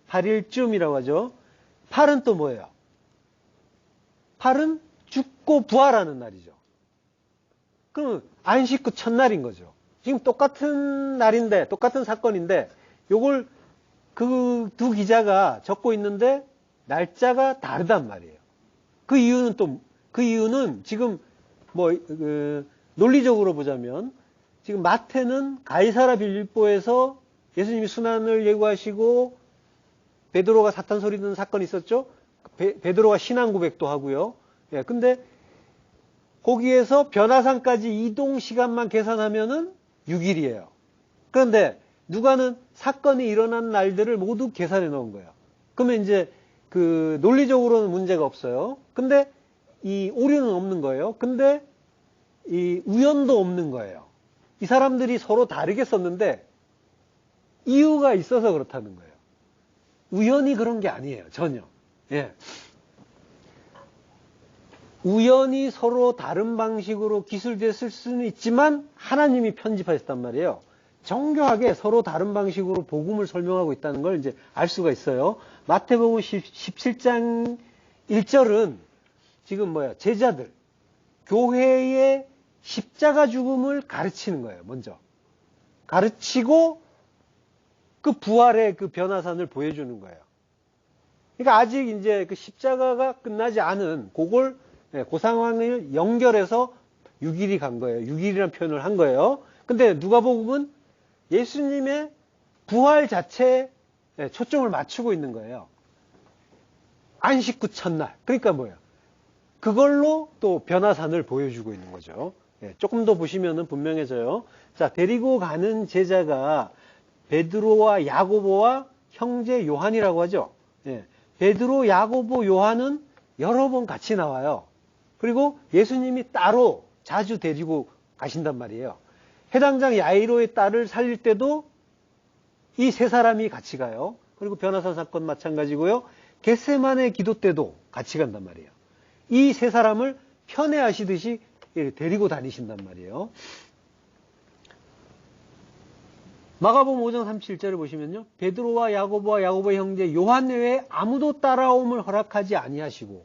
8일쯤이라고 하죠. 8은 또 뭐예요? 8은 죽고 부활하는 날이죠. 그럼 안식 후 첫날인 거죠. 지금 똑같은 날인데, 똑같은 사건인데, 요걸 그 두 기자가 적고 있는데, 날짜가 다르단 말이에요. 그 이유는 지금 논리적으로 보자면, 지금 마태는 가이사라 빌립보에서 예수님이 순환을 예고하시고 베드로가 사탄 소리 듣는 사건이 있었죠. 베드로가 신앙 고백도 하고요. 근데 거기에서 변화산까지 이동 시간만 계산하면은 6일이에요. 그런데 누가는 사건이 일어난 날들을 모두 계산해 놓은 거예요. 그러면 이제 그 논리적으로는 문제가 없어요. 근데 이 오류는 없는 거예요. 근데 이 우연도 없는 거예요. 이 사람들이 서로 다르게 썼는데 이유가 있어서 그렇다는 거예요. 우연히 그런 게 아니에요. 전혀. 우연히 서로 다른 방식으로 기술됐을 수는 있지만 하나님이 편집하셨단 말이에요. 정교하게 서로 다른 방식으로 복음을 설명하고 있다는 걸 이제 알 수가 있어요. 마태복음 17장 1절은 지금 제자들, 교회의 십자가 죽음을 가르치는 거예요. 먼저 가르치고 그 부활의 그 변화산을 보여주는 거예요. 그러니까 아직 이제 그 십자가가 끝나지 않은 그걸, 그 상황을 연결해서 6일이 간 거예요. 6일이라는 표현을 한 거예요. 근데 누가복음은 예수님의 부활 자체에 초점을 맞추고 있는 거예요. 안식 후 첫날. 그러니까 뭐예요? 그걸로 또 변화산을 보여주고 있는 거죠. 조금 더 보시면은 분명해져요. 자, 데리고 가는 제자가 베드로와 야고보와 형제 요한이라고 하죠. 베드로, 야고보, 요한은 여러 번 같이 나와요. 그리고 예수님이 따로 자주 데리고 가신단 말이에요. 해당장 야이로의 딸을 살릴 때도 이 세 사람이 같이 가요. 그리고 변화산 사건 마찬가지고요. 겟세마네 기도 때도 같이 간단 말이에요. 이 세 사람을 편애하시듯이 데리고 다니신단 말이에요. 마가복음 5장 37절을 보시면요. 베드로와 야고보와 야고보의 형제 요한 외에 아무도 따라옴을 허락하지 아니하시고,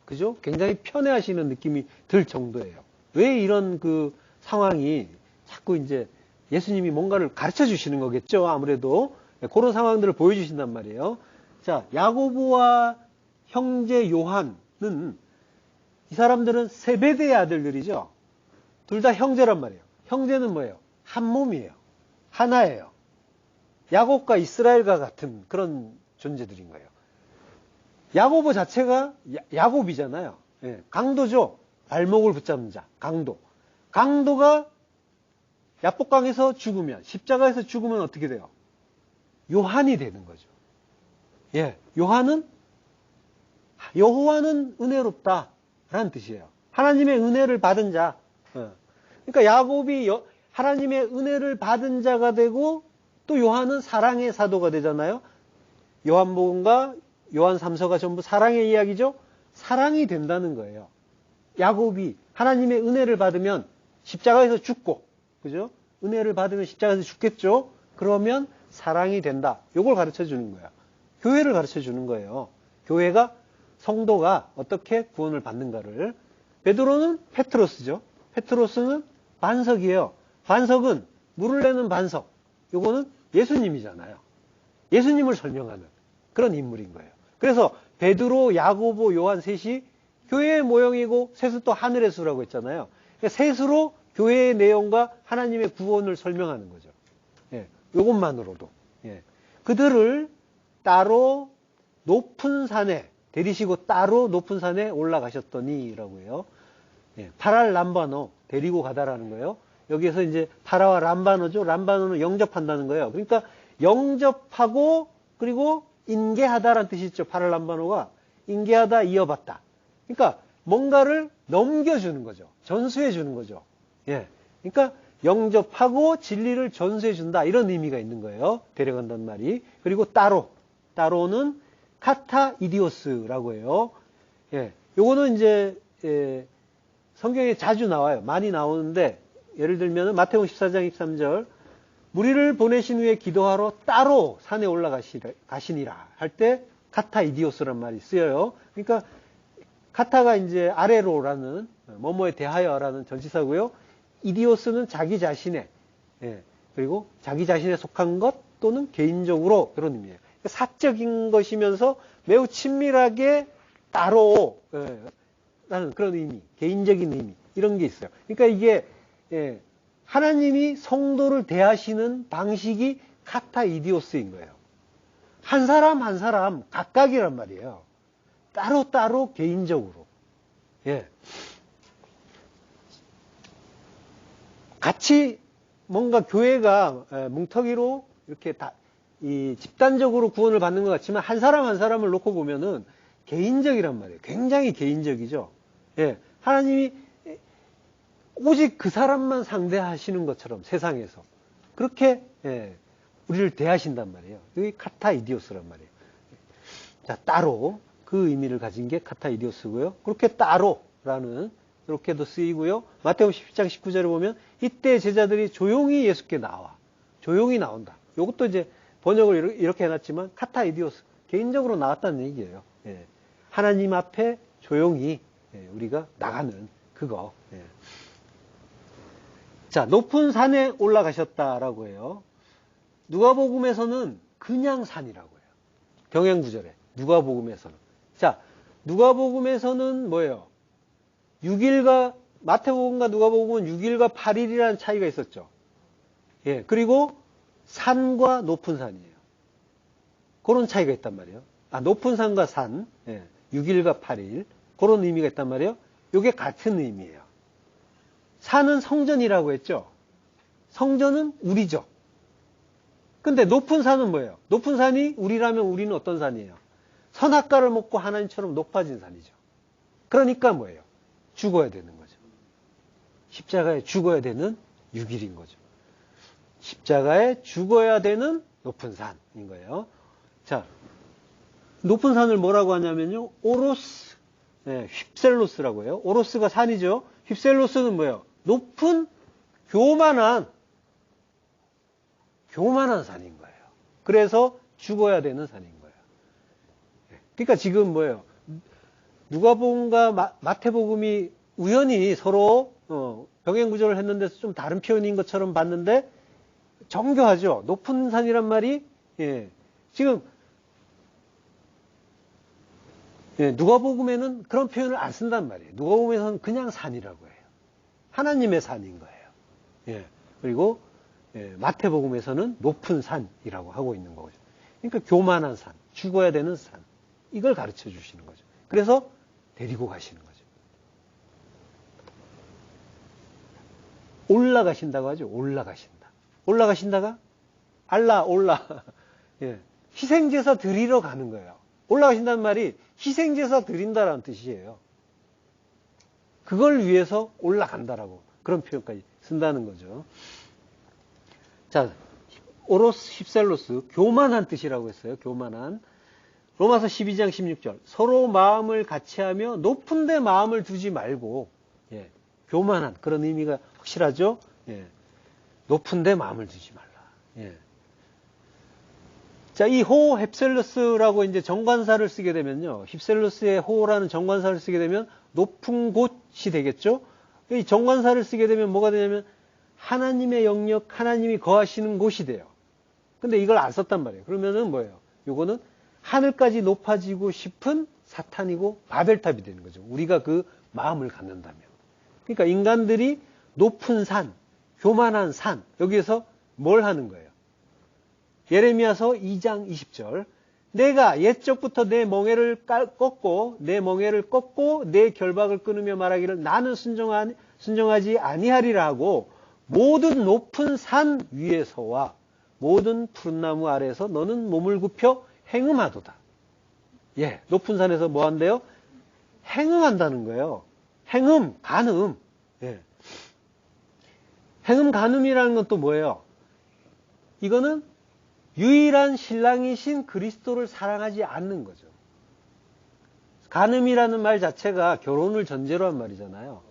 그죠? 굉장히 편애하시는 느낌이 들 정도예요. 왜 이런 그 상황이 자꾸 이제 예수님이 뭔가를 가르쳐 주시는 거겠죠. 아무래도 그런 상황들을 보여주신단 말이에요. 자, 야고보와 형제 요한은 이 사람들은 세베대의 아들들이죠. 둘 다 형제란 말이에요. 형제는 뭐예요? 한 몸이에요. 하나예요. 야곱과 이스라엘과 같은 그런 존재들인 거예요. 야고보 자체가 야곱이잖아요. 강도죠. 발목을 붙잡는 자, 강도. 강도가 야복강에서 죽으면, 십자가에서 죽으면 어떻게 돼요? 요한이 되는 거죠. 여호와는 은혜롭다라는 뜻이에요. 하나님의 은혜를 받은 자. 그러니까 야곱이 하나님의 은혜를 받은 자가 되고, 또 요한은 사랑의 사도가 되잖아요. 요한복음과 요한 3서가 전부 사랑의 이야기죠. 사랑이 된다는 거예요. 야곱이 하나님의 은혜를 받으면 십자가에서 죽고, 그죠? 은혜를 받으면 십자가에서 죽겠죠. 그러면 사랑이 된다. 이걸 가르쳐 주는 거야. 교회를 가르쳐 주는 거예요. 교회가, 성도가 어떻게 구원을 받는가를. 베드로는 페트로스죠. 페트로스는 반석이에요. 반석은 물을 내는 반석. 요거는 예수님이잖아요. 예수님을 설명하는 그런 인물인 거예요. 그래서 베드로, 야고보, 요한 셋이 교회의 모형이고, 셋은 또 하늘의 수라고 했잖아요. 그러니까 셋으로 교회의 내용과 하나님의 구원을 설명하는 거죠. 요것만으로도. 그들을 따로 높은 산에 데리시고 따로 높은 산에 올라가셨더니라고 해요. 파랄 람바노, 데리고 가다라는 거예요. 여기에서 이제 파라와 람바노죠. 람바노는 영접한다는 거예요. 그러니까 영접하고, 그리고 인계하다라는 뜻이 있죠. 파랄 람바노가 인계하다, 이어받다. 그러니까 뭔가를 넘겨주는 거죠. 전수해 주는 거죠. 그러니까 영접하고 진리를 전수해 준다, 이런 의미가 있는 거예요. 데려간다는 말이. 그리고 따로는 카타 이디오스라고 해요. 요거는 이제 성경에 자주 나와요. 많이 나오는데, 예를 들면 마태복음 14장 23절, 무리를 보내신 후에 기도하러 따로 산에 올라가시니라 할 때 카타 이디오스란 말이 쓰여요. 그러니까 카타가 이제 아래로라는, 뭐뭐에 대하여라는 전치사고요. 이디오스는 자기 자신의, 그리고 자기 자신에 속한 것 또는 개인적으로, 그런 의미예요. 사적인 것이면서 매우 친밀하게 따로 라는 그런 의미, 개인적인 의미, 이런 게 있어요. 그러니까 이게 하나님이 성도를 대하시는 방식이 카타 이디오스인 거예요. 한 사람 한 사람 각각이란 말이에요. 따로 개인적으로. 같이 뭔가 교회가 뭉터기로 이렇게 이 집단적으로 구원을 받는 것 같지만, 한 사람 한 사람을 놓고 보면은 개인적이란 말이에요. 굉장히 개인적이죠. 하나님이 오직 그 사람만 상대하시는 것처럼 세상에서 그렇게 우리를 대하신단 말이에요. 이게 카타 이디오스란 말이에요. 자, 따로, 그 의미를 가진 게 카타 이디오스고요. 그렇게 따로라는, 이렇게도 쓰이고요. 마태복음 17장 19절에 보면 이때 제자들이 조용히 예수께 조용히 나온다. 이것도 이제 번역을 이렇게 해놨지만 카타 이디오스, 개인적으로 나왔다는 얘기예요. 하나님 앞에 조용히 우리가 나가는 그거. 자, 높은 산에 올라가셨다라고 해요. 누가복음에서는 그냥 산이라고 해요. 병행구절에 누가복음에서는. 자, 누가복음에서는 뭐예요? 6일과 마태복음과 누가복음은 6일과 8일이라는 차이가 있었죠. 예, 그리고 산과 높은 산이에요. 그런 차이가 있단 말이에요. 높은 산과 산, 예, 6일과 8일 그런 의미가 있단 말이에요. 이게 같은 의미예요. 산은 성전이라고 했죠. 성전은 우리죠. 근데 높은 산은 뭐예요? 높은 산이 우리라면 우리는 어떤 산이에요? 선악과를 먹고 하나님처럼 높아진 산이죠. 그러니까 뭐예요? 죽어야 되는 거죠. 십자가에 죽어야 되는 6일인 거죠. 십자가에 죽어야 되는 높은 산인 거예요. 자, 높은 산을 뭐라고 하냐면요. 오로스, 네, 휩셀로스라고 해요. 오로스가 산이죠. 휩셀로스는 뭐예요? 높은 교만한 산인 거예요. 그래서 죽어야 되는 산인 거예요. 그러니까 지금 뭐예요? 누가복음과 마태복음이 우연히 서로 병행 구조를 했는데 좀 다른 표현인 것처럼 봤는데 정교하죠. 높은 산이란 말이 지금 누가복음에는 그런 표현을 안 쓴단 말이에요. 누가복음에서는 그냥 산이라고 해요. 하나님의 산인 거예요. 그리고 마태복음에서는 높은 산이라고 하고 있는 거죠. 그러니까 교만한 산, 죽어야 되는 산, 이걸 가르쳐 주시는 거죠. 그래서 데리고 가시는 거죠. 올라가신다고 하죠. 올라가신다가 올라 희생제사 드리러 가는 거예요. 올라가신다는 말이 희생제사 드린다라는 뜻이에요. 그걸 위해서 올라간다라고 그런 표현까지 쓴다는 거죠. 자, 오로스 힙셀로스, 교만한 뜻이라고 했어요. 교만한. 로마서 12장 16절. 서로 마음을 같이하며 높은 데 마음을 두지 말고, 교만한 그런 의미가 확실하죠. 높은 데 마음을 두지 말라. 자, 이 호 헵셀로스라고 이제 정관사를 쓰게 되면요. 헵셀로스의 호라는 정관사를 쓰게 되면 높은 곳이 되겠죠. 이 정관사를 쓰게 되면 뭐가 되냐면 하나님의 영역, 하나님이 거하시는 곳이 돼요. 근데 이걸 안 썼단 말이에요. 그러면은 뭐예요? 요거는 하늘까지 높아지고 싶은 사탄이고 바벨탑이 되는 거죠. 우리가 그 마음을 갖는다면. 그러니까 인간들이 높은 산, 교만한 산, 여기에서 뭘 하는 거예요? 예레미야서 2장 20절. 내가 옛적부터 내 멍에를 꺾고 내 결박을 끊으며 말하기를 나는 순종하지 아니하리라 하고 모든 높은 산 위에서와 모든 푸른 나무 아래에서 너는 몸을 굽혀 행음하도다. 높은 산에서 뭐 한대요? 행음한다는 거예요. 행음, 간음. 행음, 간음이라는 건 또 뭐예요? 이거는 유일한 신랑이신 그리스도를 사랑하지 않는 거죠. 간음이라는 말 자체가 결혼을 전제로 한 말이잖아요.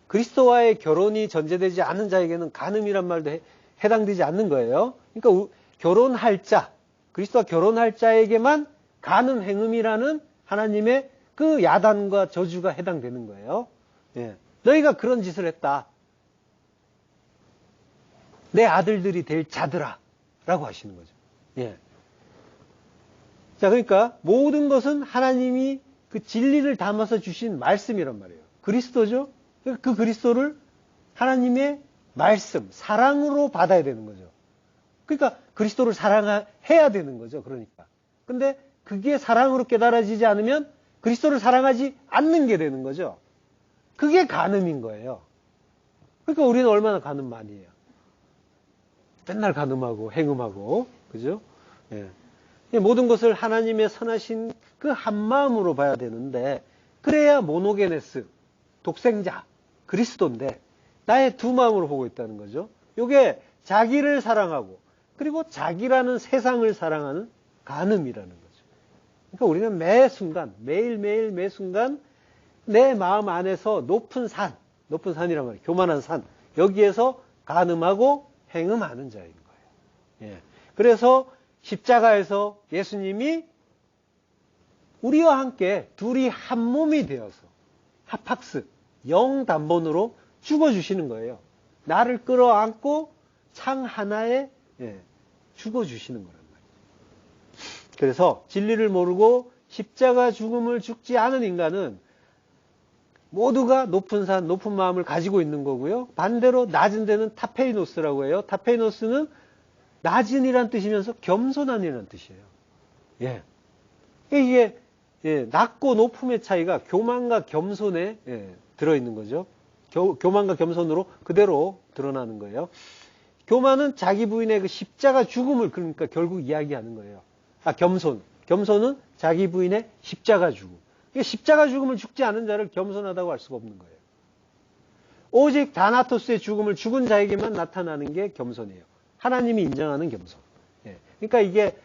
그리스도와의 결혼이 전제되지 않는 자에게는 간음이란 말도 해당되지 않는 거예요. 그러니까 결혼할 자, 그리스도와 결혼할 자에게만 간음, 행음이라는 하나님의 그 야단과 저주가 해당되는 거예요. 너희가 그런 짓을 했다. 내 아들들이 될 자들아. 라고 하시는 거죠. 자, 그러니까 모든 것은 하나님이 그 진리를 담아서 주신 말씀이란 말이에요. 그리스도죠? 그 그리스도를 하나님의 말씀, 사랑으로 받아야 되는 거죠. 그러니까 그리스도를 사랑해야 되는 거죠. 그러니까. 근데 그게 사랑으로 깨달아지지 않으면 그리스도를 사랑하지 않는 게 되는 거죠. 그게 간음인 거예요. 그러니까 우리는 얼마나 간음 많이 해요. 맨날 간음하고 행음하고, 그죠? 모든 것을 하나님의 선하신 그 한 마음으로 봐야 되는데, 그래야 모노게네스, 독생자, 그리스도인데, 나의 두 마음으로 보고 있다는 거죠. 이게 자기를 사랑하고, 그리고 자기라는 세상을 사랑하는 간음이라는 거죠. 그러니까 우리는 매 순간, 매일매일 매 순간, 내 마음 안에서 높은 산이란 말이에요. 교만한 산, 여기에서 간음하고 행음하는 자인 거예요. 그래서 십자가에서 예수님이 우리와 함께 둘이 한 몸이 되어서 하팍스, 영단번으로 죽어주시는 거예요. 나를 끌어안고 창 하나에 죽어주시는 거란 말이에요. 그래서 진리를 모르고 십자가 죽음을 죽지 않은 인간은 모두가 높은 산, 높은 마음을 가지고 있는 거고요. 반대로 낮은 데는 타페이노스라고 해요. 타페이노스는 낮은이란 뜻이면서 겸손한이라는 뜻이에요. 예. 이게 낮고 높음의 차이가 교만과 겸손에 들어있는 거죠. 교만과 겸손으로 그대로 드러나는 거예요. 교만은 자기 부인의 그 십자가 죽음을 그러니까 결국 이야기하는 거예요. 겸손은 자기 부인의 십자가 죽음. 십자가 죽음을 죽지 않은 자를 겸손하다고 할 수가 없는 거예요. 오직 다나토스의 죽음을 죽은 자에게만 나타나는 게 겸손이에요. 하나님이 인정하는 겸손. 그러니까 이게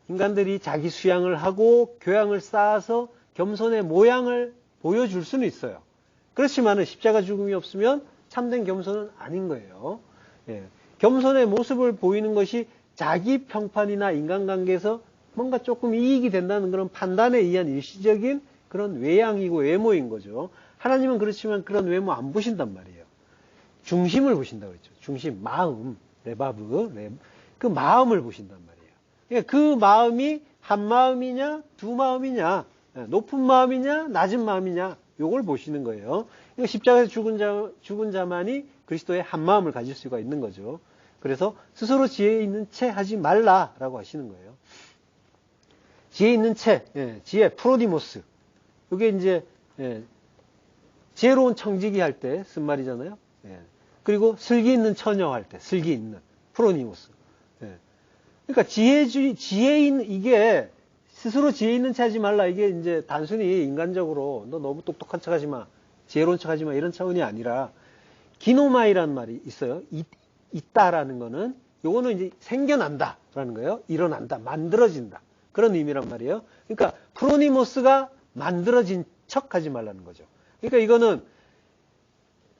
인간들이 자기 수양을 하고 교양을 쌓아서 겸손의 모양을 보여줄 수는 있어요. 그렇지만은 십자가 죽음이 없으면 참된 겸손은 아닌 거예요. 겸손의 모습을 보이는 것이 자기 평판이나 인간관계에서 뭔가 조금 이익이 된다는 그런 판단에 의한 일시적인 그런 외양이고 외모인 거죠. 하나님은 그렇지만 그런 외모 안 보신단 말이에요. 중심을 보신다고 그랬죠. 중심, 마음, 레바브, 그 마음을 보신단 말이에요. 그러니까 그 마음이 한 마음이냐, 두 마음이냐, 높은 마음이냐, 낮은 마음이냐, 요걸 보시는 거예요. 그러니까 십자가에서 죽은 자만이 그리스도의 한 마음을 가질 수가 있는 거죠. 그래서 스스로 지혜 있는 채 하지 말라라고 하시는 거예요. 지혜 있는 채, 지혜, 프로디모스. 이게 이제 지혜로운 청지기 할 때 쓴 말이잖아요. 그리고 슬기 있는 처녀 할 때 슬기 있는 프로니모스. 그러니까 지혜 있는 이게 스스로 지혜 있는 척 하지 말라. 이게 이제 단순히 인간적으로 너 너무 똑똑한 척 하지 마, 지혜로운 척 하지 마 이런 차원이 아니라 기노마이라는 말이 있어요. 있다라는 거는 요거는 이제 생겨난다라는 거예요. 일어난다, 만들어진다 그런 의미란 말이에요. 그러니까 프로니모스가 만들어진 척 하지 말라는 거죠. 그러니까 이거는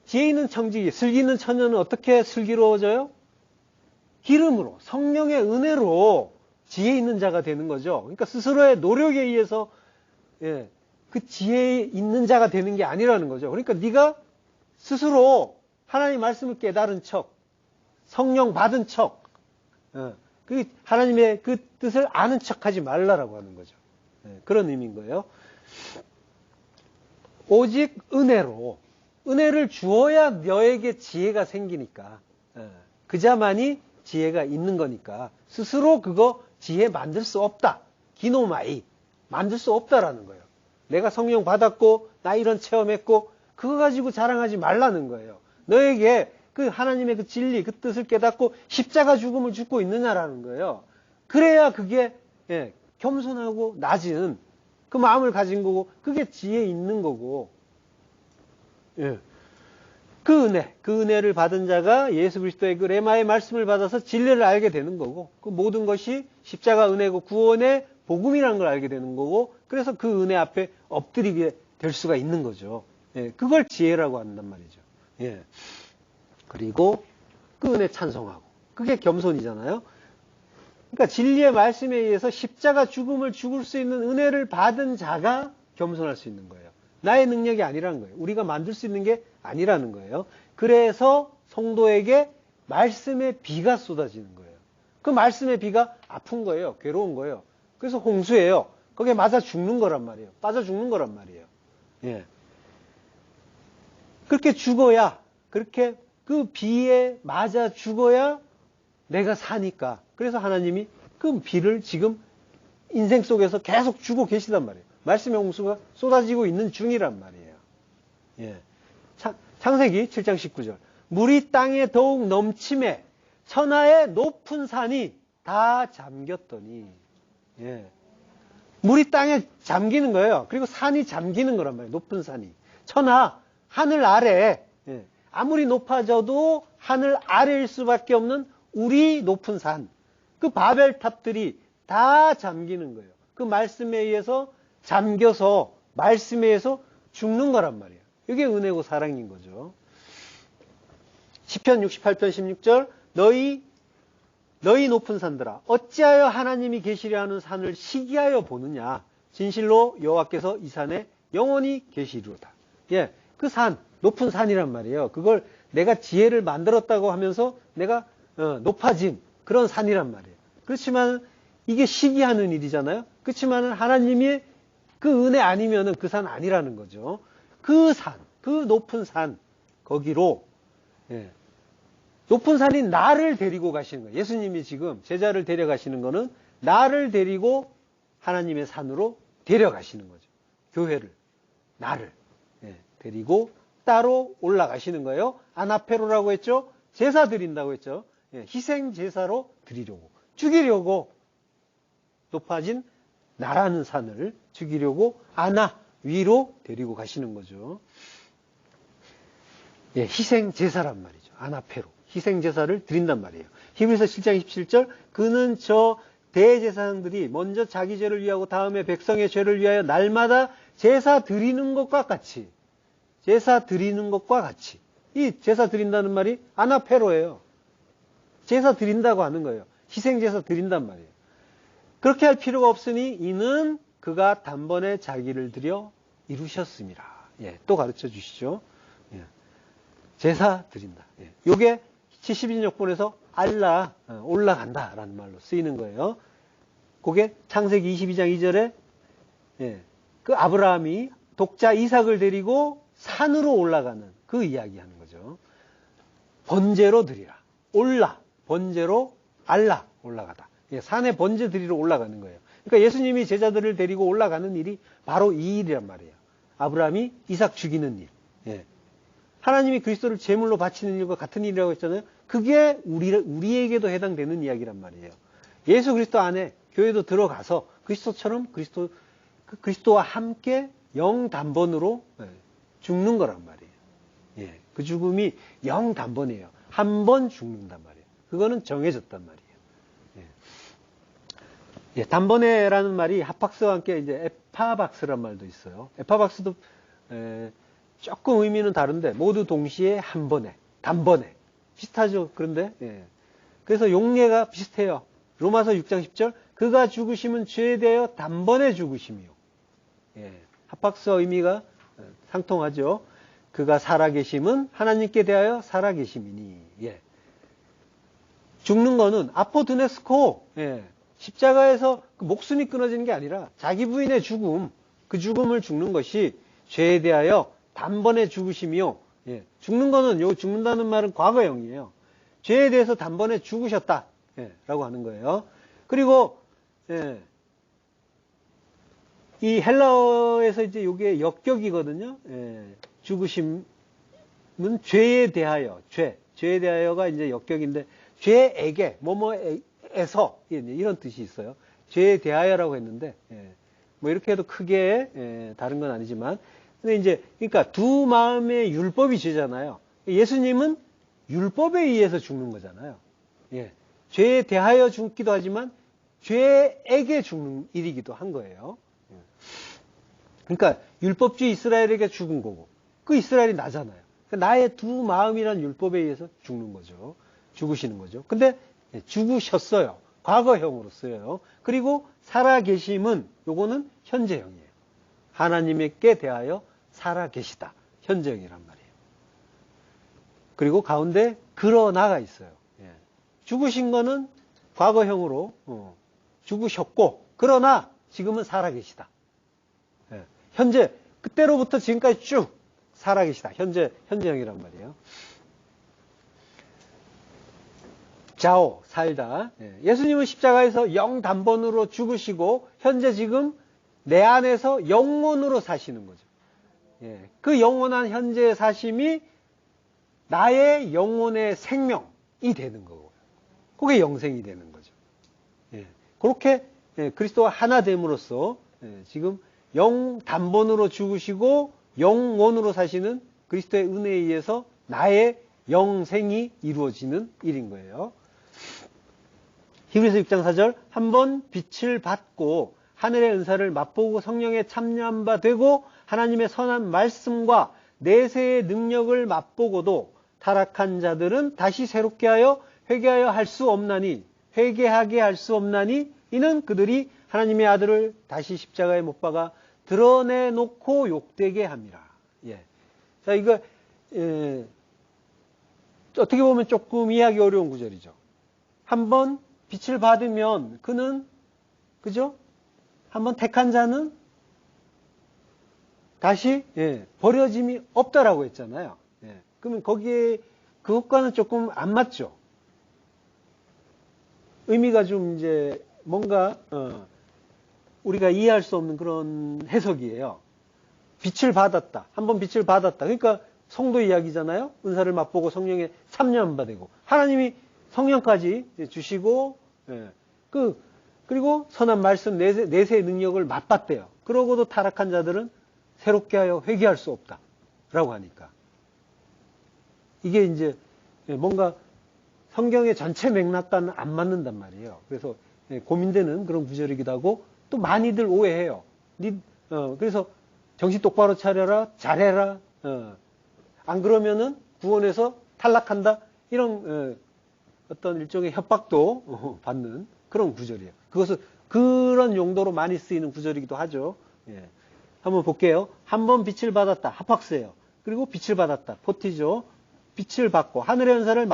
지혜 있는 청지기, 슬기 있는 처녀는 어떻게 슬기로워져요? 기름으로, 성령의 은혜로 지혜 있는 자가 되는 거죠. 그러니까 스스로의 노력에 의해서 그 지혜 있는 자가 되는 게 아니라는 거죠. 그러니까 네가 스스로 하나님 말씀을 깨달은 척, 성령 받은 척, 그 하나님의 그 뜻을 아는 척 하지 말라라고 하는 거죠. 그런 의미인 거예요. 오직 은혜를 주어야 너에게 지혜가 생기니까, 그 자만이 지혜가 있는 거니까 스스로 그거 지혜 만들 수 없다. 기노마이 만들 수 없다라는 거예요. 내가 성령 받았고 나 이런 체험했고 그거 가지고 자랑하지 말라는 거예요. 너에게 그 하나님의 그 진리, 그 뜻을 깨닫고 십자가 죽음을 죽고 있느냐라는 거예요. 그래야 그게 겸손하고 낮은 그 마음을 가진 거고 그게 지혜 있는 거고 그 은혜를 받은 자가 예수 그리스도의 그 레마의 말씀을 받아서 진리를 알게 되는 거고 그 모든 것이 십자가 은혜고 구원의 복음이라는 걸 알게 되는 거고 그래서 그 은혜 앞에 엎드리게 될 수가 있는 거죠. 그걸 지혜라고 한단 말이죠. 그리고 그 은혜 찬송하고 그게 겸손이잖아요. 그러니까 진리의 말씀에 의해서 십자가 죽음을 죽을 수 있는 은혜를 받은 자가 겸손할 수 있는 거예요. 나의 능력이 아니라는 거예요. 우리가 만들 수 있는 게 아니라는 거예요. 그래서 성도에게 말씀의 비가 쏟아지는 거예요. 그 말씀의 비가 아픈 거예요. 괴로운 거예요. 그래서 홍수예요. 거기에 맞아 죽는 거란 말이에요. 빠져 죽는 거란 말이에요. 그렇게 죽어야, 그렇게 그 비에 맞아 죽어야 내가 사니까. 그래서 하나님이 그 비를 지금 인생 속에서 계속 주고 계시단 말이에요. 말씀의 홍수가 쏟아지고 있는 중이란 말이에요. 창세기 7장 19절. 물이 땅에 더욱 넘침에 천하의 높은 산이 다 잠겼더니. 물이 땅에 잠기는 거예요. 그리고 산이 잠기는 거란 말이에요. 높은 산이. 천하, 하늘 아래. 아무리 높아져도 하늘 아래일 수밖에 없는 우리 높은 산. 그 바벨탑들이 다 잠기는 거예요. 그 말씀에 의해서 잠겨서 말씀에 의해서 죽는 거란 말이에요. 이게 은혜고 사랑인 거죠. 시편 68편 16절 너희 높은 산들아 어찌하여 하나님이 계시려 하는 산을 시기하여 보느냐 진실로 여호와께서 이 산에 영원히 계시리로다. 그 산, 높은 산이란 말이에요. 그걸 내가 지혜를 만들었다고 하면서 내가 높아진 그런 산이란 말이에요. 그렇지만 이게 시기하는 일이잖아요. 그렇지만은 하나님이 그 은혜 아니면은 그 산 아니라는 거죠. 그 산, 그 높은 산, 거기로, 예, 높은 산인 나를 데리고 가시는 거예요. 예수님이 지금 제자를 데려가시는 거는 나를 데리고 하나님의 산으로 데려가시는 거죠. 교회를, 나를, 예, 데리고 따로 올라가시는 거예요. 아나페로라고 했죠. 제사 드린다고 했죠. 예, 희생 제사로 드리려고, 죽이려고 높아진 나라는 산을 죽이려고 아나 위로 데리고 가시는 거죠. 예, 희생 제사란 말이죠. 아나페로. 희생 제사를 드린단 말이에요. 히브리서 7장 27절, 그는 저 대제사장들이 먼저 자기 죄를 위하고 다음에 백성의 죄를 위하여 날마다 제사 드리는 것과 같이, 제사 드리는 것과 같이, 이 제사 드린다는 말이 아나페로예요. 제사 드린다고 하는 거예요. 희생 제사 드린단 말이에요. 그렇게 할 필요가 없으니 이는 그가 단번에 자기를 들여 이루셨습니다. 예, 또 가르쳐 주시죠. 예, 제사 드린다. 예, 요게 72년역본에서 알라, 올라간다라는 말로 쓰이는 거예요. 그게 창세기 22장 2절에 예, 그 아브라함이 독자 이삭을 데리고 산으로 올라가는 그 이야기 하는 거죠. 번제로 드리라. 올라. 번제로 알라. 올라가다. 예, 산에 번제 드리러 올라가는 거예요. 그러니까 예수님이 제자들을 데리고 올라가는 일이 바로 이 일이란 말이에요. 아브라함이 이삭 죽이는 일. 예. 하나님이 그리스도를 제물로 바치는 일과 같은 일이라고 했잖아요. 그게 우리에게도 해당되는 이야기란 말이에요. 예수 그리스도 안에 교회도 들어가서 그리스도처럼 그리스도와 함께 영단번으로 죽는 거란 말이에요. 예. 그 죽음이 영단번이에요. 한 번 죽는단 말이에요. 그거는 정해졌단 말이에요. 예, 단번에라는 말이 하팍스와 함께 이제 에파박스란 말도 있어요. 에파박스도 조금 의미는 다른데 모두 동시에 한 번에, 단번에 비슷하죠. 그런데 예. 그래서 용례가 비슷해요. 로마서 6장 10절 그가 죽으심은 죄에 대하여 단번에 죽으심이요. 예, 하팍스와 의미가 상통하죠. 그가 살아계심은 하나님께 대하여 살아계심이니. 예. 죽는 거는 아포드네스코. 예. 십자가에서 그 목숨이 끊어지는 게 아니라 자기 부인의 죽음, 그 죽음을 죽는 것이 죄에 대하여 단번에 죽으심이요. 예, 죽는 거는, 죽는다는 말은 과거형이에요. 죄에 대해서 단번에 죽으셨다. 예, 라고 하는 거예요. 그리고, 예, 이 헬라어에서 이제 이게 역격이거든요. 예, 죽으심은 죄에 대하여, 죄에 대하여가 이제 역격인데, 죄에게, 에서 이런 뜻이 있어요. 죄에 대하여라고 했는데 뭐 이렇게 해도 크게 다른 건 아니지만 근데 이제 그러니까 두 마음의 율법이 죄잖아요. 예수님은 율법에 의해서 죽는 거잖아요. 예. 죄에 대하여 죽기도 하지만 죄에게 죽는 일이기도 한 거예요. 그러니까 율법주의 이스라엘에게 죽은 거고 그 이스라엘이 나잖아요. 그러니까 나의 두 마음이란 율법에 의해서 죽는 거죠. 죽으시는 거죠. 근데 죽으셨어요. 과거형으로 쓰여요. 그리고 살아계심은 요거는 현재형이에요. 하나님께 대하여 살아계시다. 현재형이란 말이에요. 그리고 가운데 그러나가 있어요. 예. 죽으신 거는 과거형으로 죽으셨고 그러나 지금은 살아계시다. 예. 현재 그때로부터 지금까지 쭉 살아계시다. 현재형이란 말이에요. 자오, 살다. 예수님은 십자가에서 영단번으로 죽으시고 현재 지금 내 안에서 영원으로 사시는 거죠. 그 영원한 현재의 사심이 나의 영혼의 생명이 되는 거고요. 그게 영생이 되는 거죠. 그렇게 그리스도와 하나 됨으로써 지금 영단번으로 죽으시고 영원으로 사시는 그리스도의 은혜에 의해서 나의 영생이 이루어지는 일인 거예요. 히브리서 6장 4절 한번 빛을 받고 하늘의 은사를 맛보고 성령에 참여한 바 되고 하나님의 선한 말씀과 내세의 능력을 맛보고도 타락한 자들은 다시 새롭게 하여 회개하게 할 수 없나니 이는 그들이 하나님의 아들을 다시 십자가에 못 박아 드러내놓고 욕되게 합니다. 예. 자, 이거 어떻게 보면 조금 이해하기 어려운 구절이죠. 한번 빛을 받으면 그는 그죠? 한번 택한 자는 다시 버려짐이 없다라고 했잖아요. 그러면 거기에 그것과는 조금 안 맞죠. 의미가 좀 이제 뭔가 우리가 이해할 수 없는 그런 해석이에요. 빛을 받았다. 한번 빛을 받았다. 그러니까 성도 이야기잖아요. 은사를 맛보고 성령에 참여받고 하나님이 성령까지 주시고 그리고 선한 말씀 내세의 능력을 맛봤대요. 그러고도 타락한 자들은 새롭게 하여 회개할 수 없다. 라고 하니까. 이게 이제 뭔가 성경의 전체 맥락과는 안 맞는단 말이에요. 그래서 고민되는 그런 구절이기도 하고 또 많이들 오해해요. 그래서 정신 똑바로 차려라, 잘해라. 안 그러면은 구원에서 탈락한다. 이런 어떤 일종의 협박도 받는 그런 구절이에요. 그것은 그런 용도로 많이 쓰이는 구절이기도 하죠. 한번 볼게요. 한 번 빛을 받았다. 하팍스예요. 그리고 빛을 받았다. 포티죠. 빛을 받고 하늘의 은사를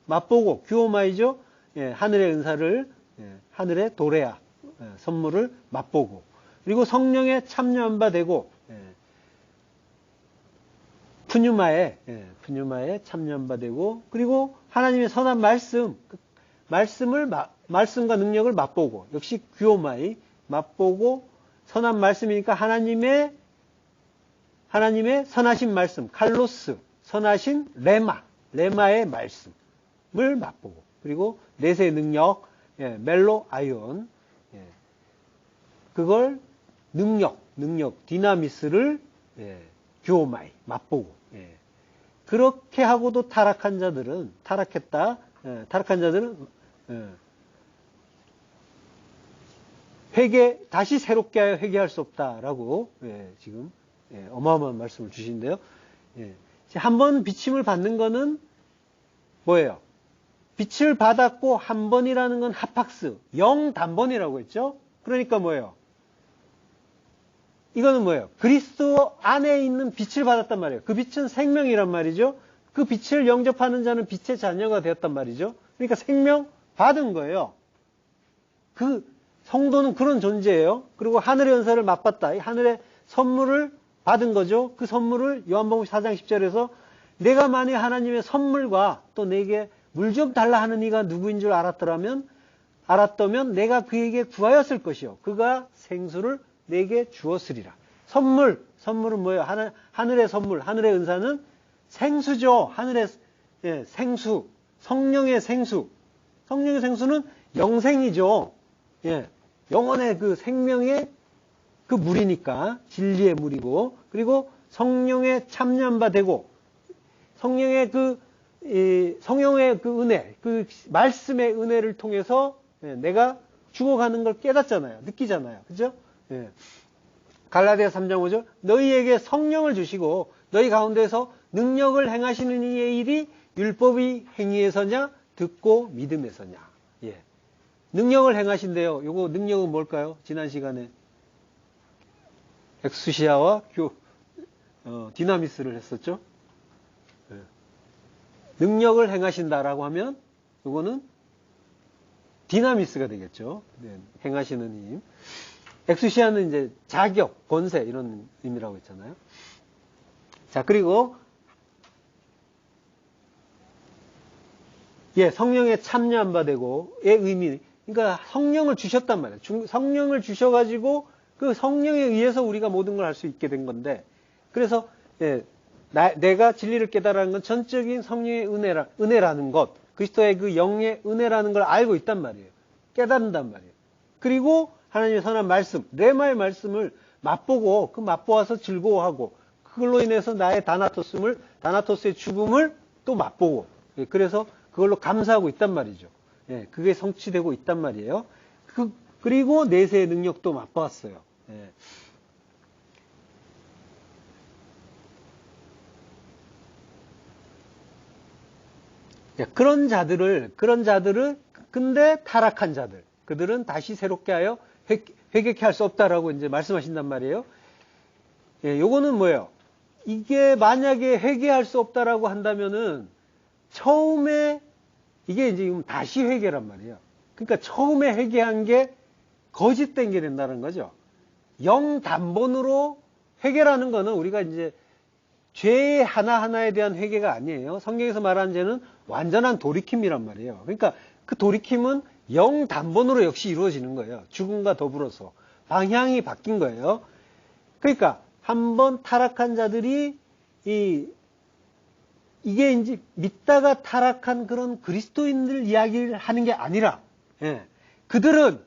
맛보고 규오마이죠. 하늘의 은사를 하늘의 도레아 선물을 맛보고 그리고 성령에 참여한 바 되고 푸뉴마에 참여한 바 되고 그리고 하나님의 선한 말씀과 능력을 맛보고 역시 규오마이 맛보고 선한 말씀이니까 하나님의 선하신 말씀 칼로스 선하신 레마의 말씀을 맛보고 그리고 내세의 능력 멜로 아이온 그걸 능력 디나미스를 규오마이 맛보고 그렇게 하고도 타락한 자들은 다시 새롭게 하여 회개할 수 없다라고 지금 어마어마한 말씀을 주신데요. 한번 비침을 받는 거는 뭐예요? 빛을 받았고 한 번이라는 건 하팍스, 영단번이라고 했죠? 그러니까 뭐예요? 이거는 뭐예요? 그리스도 안에 있는 빛을 받았단 말이에요. 그 빛은 생명이란 말이죠. 그 빛을 영접하는 자는 빛의 자녀가 되었단 말이죠. 그러니까 생명 받은 거예요. 그 성도는 그런 존재예요. 그리고 하늘의 은사를 맛봤다. 하늘의 선물을 받은 거죠. 그 선물을 요한복음 4장 10절에서 내가 만일 하나님의 선물과 또 내게 물 좀 달라 하는 이가 누구인 줄 알았다면 내가 그에게 구하였을 것이요. 그가 생수를 내게 주었으리라. 선물은 뭐예요? 하늘의 선물, 하늘의 은사는 생수죠. 하늘의 생수, 성령의 생수. 성령의 생수는 영생이죠. 영혼의 그 생명의 그 물이니까 진리의 물이고 그리고 성령에 참여한 바 되고 성령의 그 은혜, 그 말씀의 은혜를 통해서 내가 죽어가는 걸 깨닫잖아요. 느끼잖아요. 그죠? 갈라디아 3장 5절 너희에게 성령을 주시고 너희 가운데서 능력을 행하시는 이의 일이 율법의 행위에서냐 듣고 믿음에서냐. 능력을 행하신대요. 요거 능력은 뭘까요? 지난 시간에 엑수시아와 디나미스를 했었죠. 능력을 행하신다라고 하면 요거는 디나미스가 되겠죠. 행하시는 힘. 엑수시아는 이제 자격, 권세 이런 의미라고 했잖아요. 자, 그리고 성령에 참여한 바 되고의 의미. 그러니까 성령을 주셨단 말이에요. 성령을 주셔가지고 그 성령에 의해서 우리가 모든 걸 할 수 있게 된 건데, 그래서 내가 진리를 깨달아는 건 전적인 성령의 은혜라는 것, 그리스도의 그 영의 은혜라는 걸 알고 있단 말이에요. 깨닫는단 말이에요. 그리고 하나님의 선한 말씀, 레마의 말씀을 맛보고 그 맛보아서 즐거워하고 그걸로 인해서 나의 다나토스의 죽음을 또 맛보고 그래서 그걸로 감사하고 있단 말이죠. 그게 성취되고 있단 말이에요. 그리고 내세의 능력도 맛보았어요. 그런 자들을 근데 타락한 자들 그들은 다시 새롭게 하여 회개케 할 수 없다라고 이제 말씀하신단 말이에요. 요거는 뭐예요? 이게 만약에 회개할 수 없다라고 한다면은 처음에 이게 이제 다시 회개란 말이에요. 그러니까 처음에 회개한 게 거짓된 게 된다는 거죠. 영단번으로 회개라는 거는 우리가 이제 죄 하나하나에 대한 회개가 아니에요. 성경에서 말하는 죄는 완전한 돌이킴이란 말이에요. 그러니까 그 돌이킴은 영단번으로 역시 이루어지는 거예요. 죽음과 더불어서. 방향이 바뀐 거예요. 그러니까 한번 타락한 자들이 이게 이제 믿다가 타락한 그런 그리스도인들 이야기를 하는 게 아니라, 그들은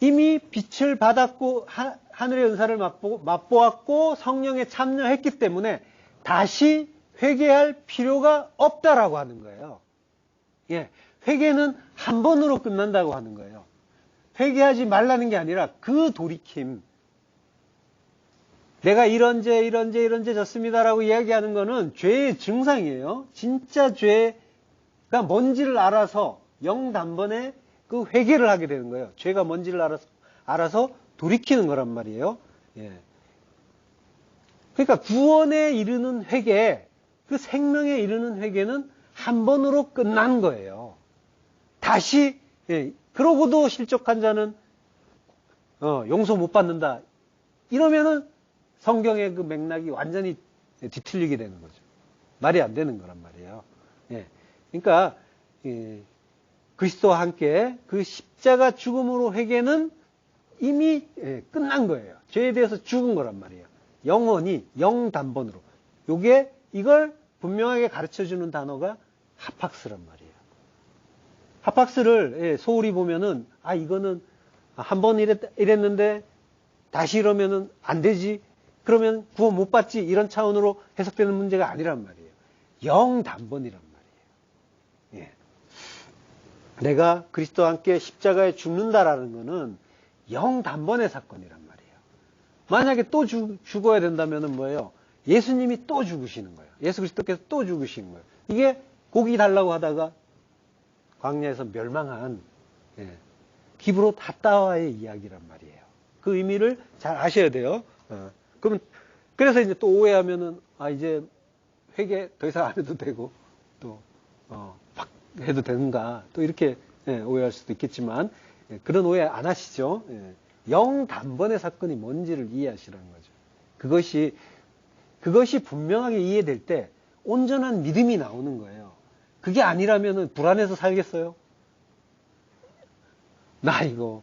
이미 빛을 받았고 하늘의 은사를 맛보았고 성령에 참여했기 때문에 다시 회개할 필요가 없다라고 하는 거예요. 회개는 한 번으로 끝난다고 하는 거예요. 회개하지 말라는 게 아니라 그 돌이킴, 내가 이런 죄 졌습니다라고 이야기하는 거는 죄의 증상이에요. 진짜 죄가 뭔지를 알아서 영단번에 그 회개를 하게 되는 거예요. 죄가 뭔지를 알아서 돌이키는 거란 말이에요. 그러니까 구원에 이르는 회개, 그 생명에 이르는 회개는 한 번으로 끝난 거예요. 다시, 그러고도 실족한 자는 용서 못 받는다. 이러면은 성경의 그 맥락이 완전히 뒤틀리게 되는 거죠. 말이 안 되는 거란 말이에요. 그러니까 그리스도와 함께 그 십자가 죽음으로 회개는 이미 끝난 거예요. 죄에 대해서 죽은 거란 말이에요. 영원히 영단번으로. 이걸 분명하게 가르쳐주는 단어가 하팍스란 말이에요. 하팍스를 소홀히 보면은 이거는 한 번 이랬는데 다시 이러면은 안 되지. 그러면 구원 못 받지. 이런 차원으로 해석되는 문제가 아니란 말이에요. 영단번이란 말이에요. 내가 그리스도와 함께 십자가에 죽는다라는 거는 영단번의 사건이란 말이에요. 만약에 또 죽어야 된다면은 뭐예요? 예수님이 또 죽으시는 거예요. 예수 그리스도께서 또 죽으시는 거예요. 이게 고기 달라고 하다가 광야에서 멸망한 기브롯 핫다와의 이야기란 말이에요. 그 의미를 잘 아셔야 돼요. 그래서 이제 또 오해하면은 이제 회개 더 이상 안 해도 되고 또 해도 되는가 또 이렇게 오해할 수도 있겠지만 그런 오해 안 하시죠. 영단번의 사건이 뭔지를 이해하시라는 거죠. 그것이 분명하게 이해될 때 온전한 믿음이 나오는 거예요. 그게 아니라면은 불안해서 살겠어요? 나 이거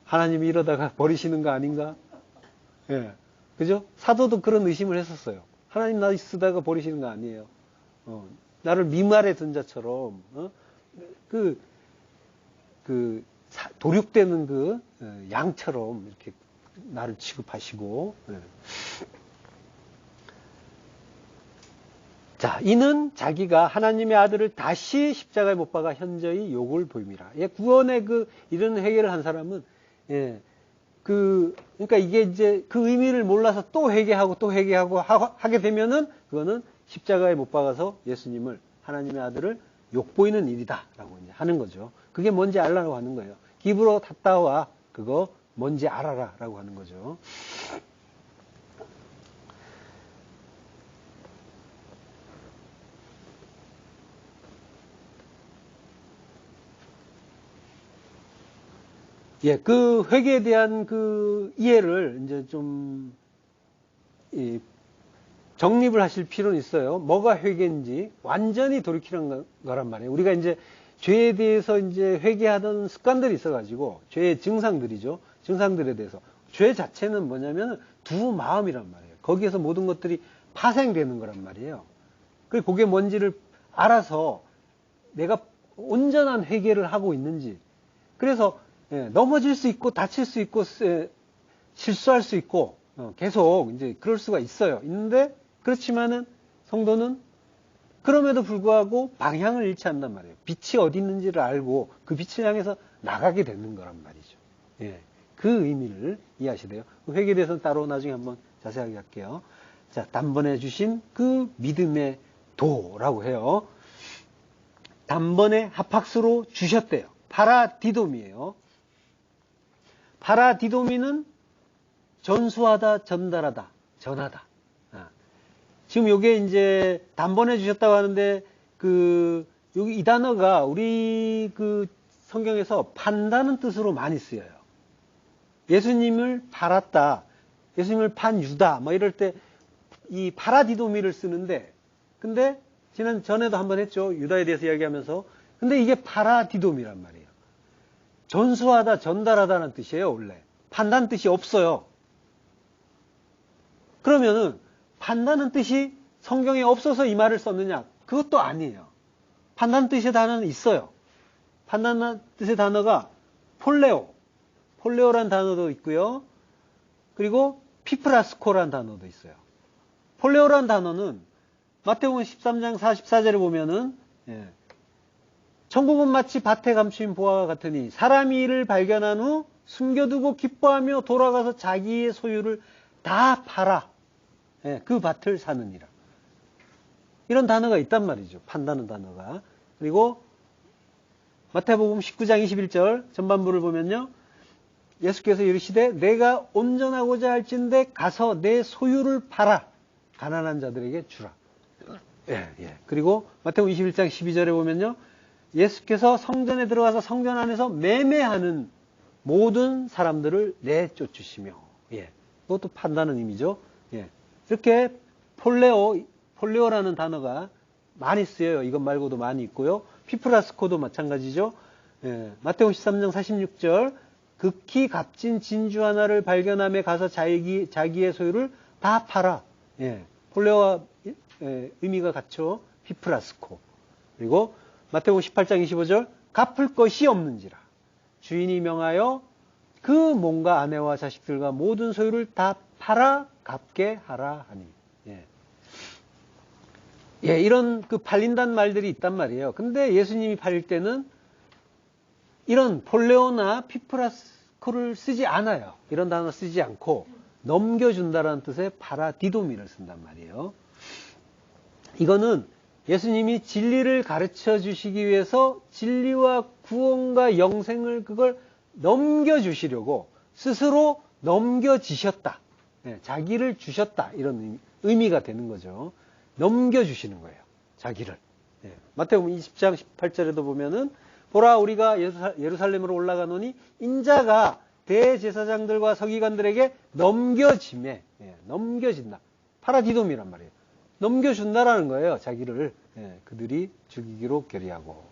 하나님이 이러다가 버리시는 거 아닌가? 그죠? 사도도 그런 의심을 했었어요. 하나님 나 쓰다가 버리시는 거 아니에요. 나를 미말에 든 자처럼 도륙되는 그 양처럼 이렇게 나를 취급하시고. 자, 이는 자기가 하나님의 아들을 다시 십자가에 못 박아 현저히 욕을 보임이라. 구원의 이런 회개를 한 사람은 그러니까 이게 이제 그 의미를 몰라서 또 회개하고 하게 되면은 그거는 십자가에 못 박아서 예수님을 하나님의 아들을 욕보이는 일이다라고 이제 하는 거죠. 그게 뭔지 알라고 하는 거예요. 기브로 탔다와 그거 뭔지 알아라라고 하는 거죠. 그 회개에 대한 그 이해를 이제 좀 정립을 하실 필요는 있어요. 뭐가 회개인지 완전히 돌이키는 거란 말이에요. 우리가 이제 죄에 대해서 이제 회개하던 습관들이 있어가지고 죄의 증상들이죠. 증상들에 대해서 죄 자체는 뭐냐면 두 마음이란 말이에요. 거기에서 모든 것들이 파생되는 거란 말이에요. 그게 뭔지를 알아서 내가 온전한 회개를 하고 있는지. 그래서 넘어질 수 있고 다칠 수 있고 실수할 수 있고 계속 이제 그럴 수가 있는데 그렇지만은 성도는 그럼에도 불구하고 방향을 잃지 않단 말이에요. 빛이 어디 있는지를 알고 그 빛을 향해서 나가게 되는 거란 말이죠. 그 의미를 이해하셔야 돼요. 회개에 대해서는 따로 나중에 한번 자세하게 할게요. 자, 단번에 주신 그 믿음의 도라고 해요. 단번에 하팍스로 주셨대요. 파라디돔이에요. 파라디도미는 전수하다, 전달하다, 전하다. 지금 요게 이제 단번에 주셨다고 하는데 여기 이 단어가 우리 그 성경에서 판다는 뜻으로 많이 쓰여요. 예수님을 팔았다, 예수님을 판 유다, 뭐 이럴 때 이 파라디도미를 쓰는데, 근데 전에도 한번 했죠. 유다에 대해서 이야기하면서. 근데 이게 파라디도미란 말이에요. 전수하다, 전달하다는 뜻이에요, 원래. 판다는 뜻이 없어요. 그러면은 판다는 뜻이 성경에 없어서 이 말을 썼느냐? 그것도 아니에요. 판다는 뜻의 단어는 있어요. 판다는 뜻의 단어가 폴레오라는 단어도 있고요. 그리고 피프라스코라는 단어도 있어요. 폴레오라는 단어는 마태복음 13장 44절에 보면은 천국은 마치 밭에 감추인 보화와 같으니 사람이 이를 발견한 후 숨겨두고 기뻐하며 돌아가서 자기의 소유를 다 팔아 그 밭을 사느니라. 이런 단어가 있단 말이죠. 판다는 단어가. 그리고 마태복음 19장 21절 전반부를 보면요. 예수께서 이르시되 내가 온전하고자 할진대 가서 내 소유를 팔아 가난한 자들에게 주라. 그리고 마태복음 21장 12절에 보면요. 예수께서 성전에 들어가서 성전 안에서 매매하는 모든 사람들을 내쫓으시며, 그것도 판다는 의미죠. 이렇게 폴레오라는 단어가 많이 쓰여요. 이것 말고도 많이 있고요. 피프라스코도 마찬가지죠. 마태복음 13장 46절 극히 값진 진주 하나를 발견함에 가서 자기의 소유를 다 팔아. 폴레오와 의미가 같죠. 피프라스코. 그리고 마태복음 18장 25절 갚을 것이 없는지라 주인이 명하여 그 몸과 아내와 자식들과 모든 소유를 다 팔아 갚게 하라 하니. 이런 그 팔린다는 말들이 있단 말이에요. 근데 예수님이 팔릴 때는 이런 폴레오나 피프라스코를 쓰지 않아요. 이런 단어 쓰지 않고 넘겨준다라는 뜻의 파라디도미를 쓴단 말이에요. 이거는 예수님이 진리를 가르쳐 주시기 위해서 진리와 구원과 영생을 그걸 넘겨주시려고 스스로 넘겨지셨다. 자기를 주셨다. 이런 의미가 되는 거죠. 넘겨주시는 거예요. 자기를. 마태복음 20장 18절에도 보면은 보라 우리가 예루살렘으로 올라가노니 인자가 대제사장들과 서기관들에게 넘겨짐에 넘겨진다. 파라디돔이란 말이에요. 넘겨준다라는 거예요. 자기를 그들이 죽이기로 결의하고.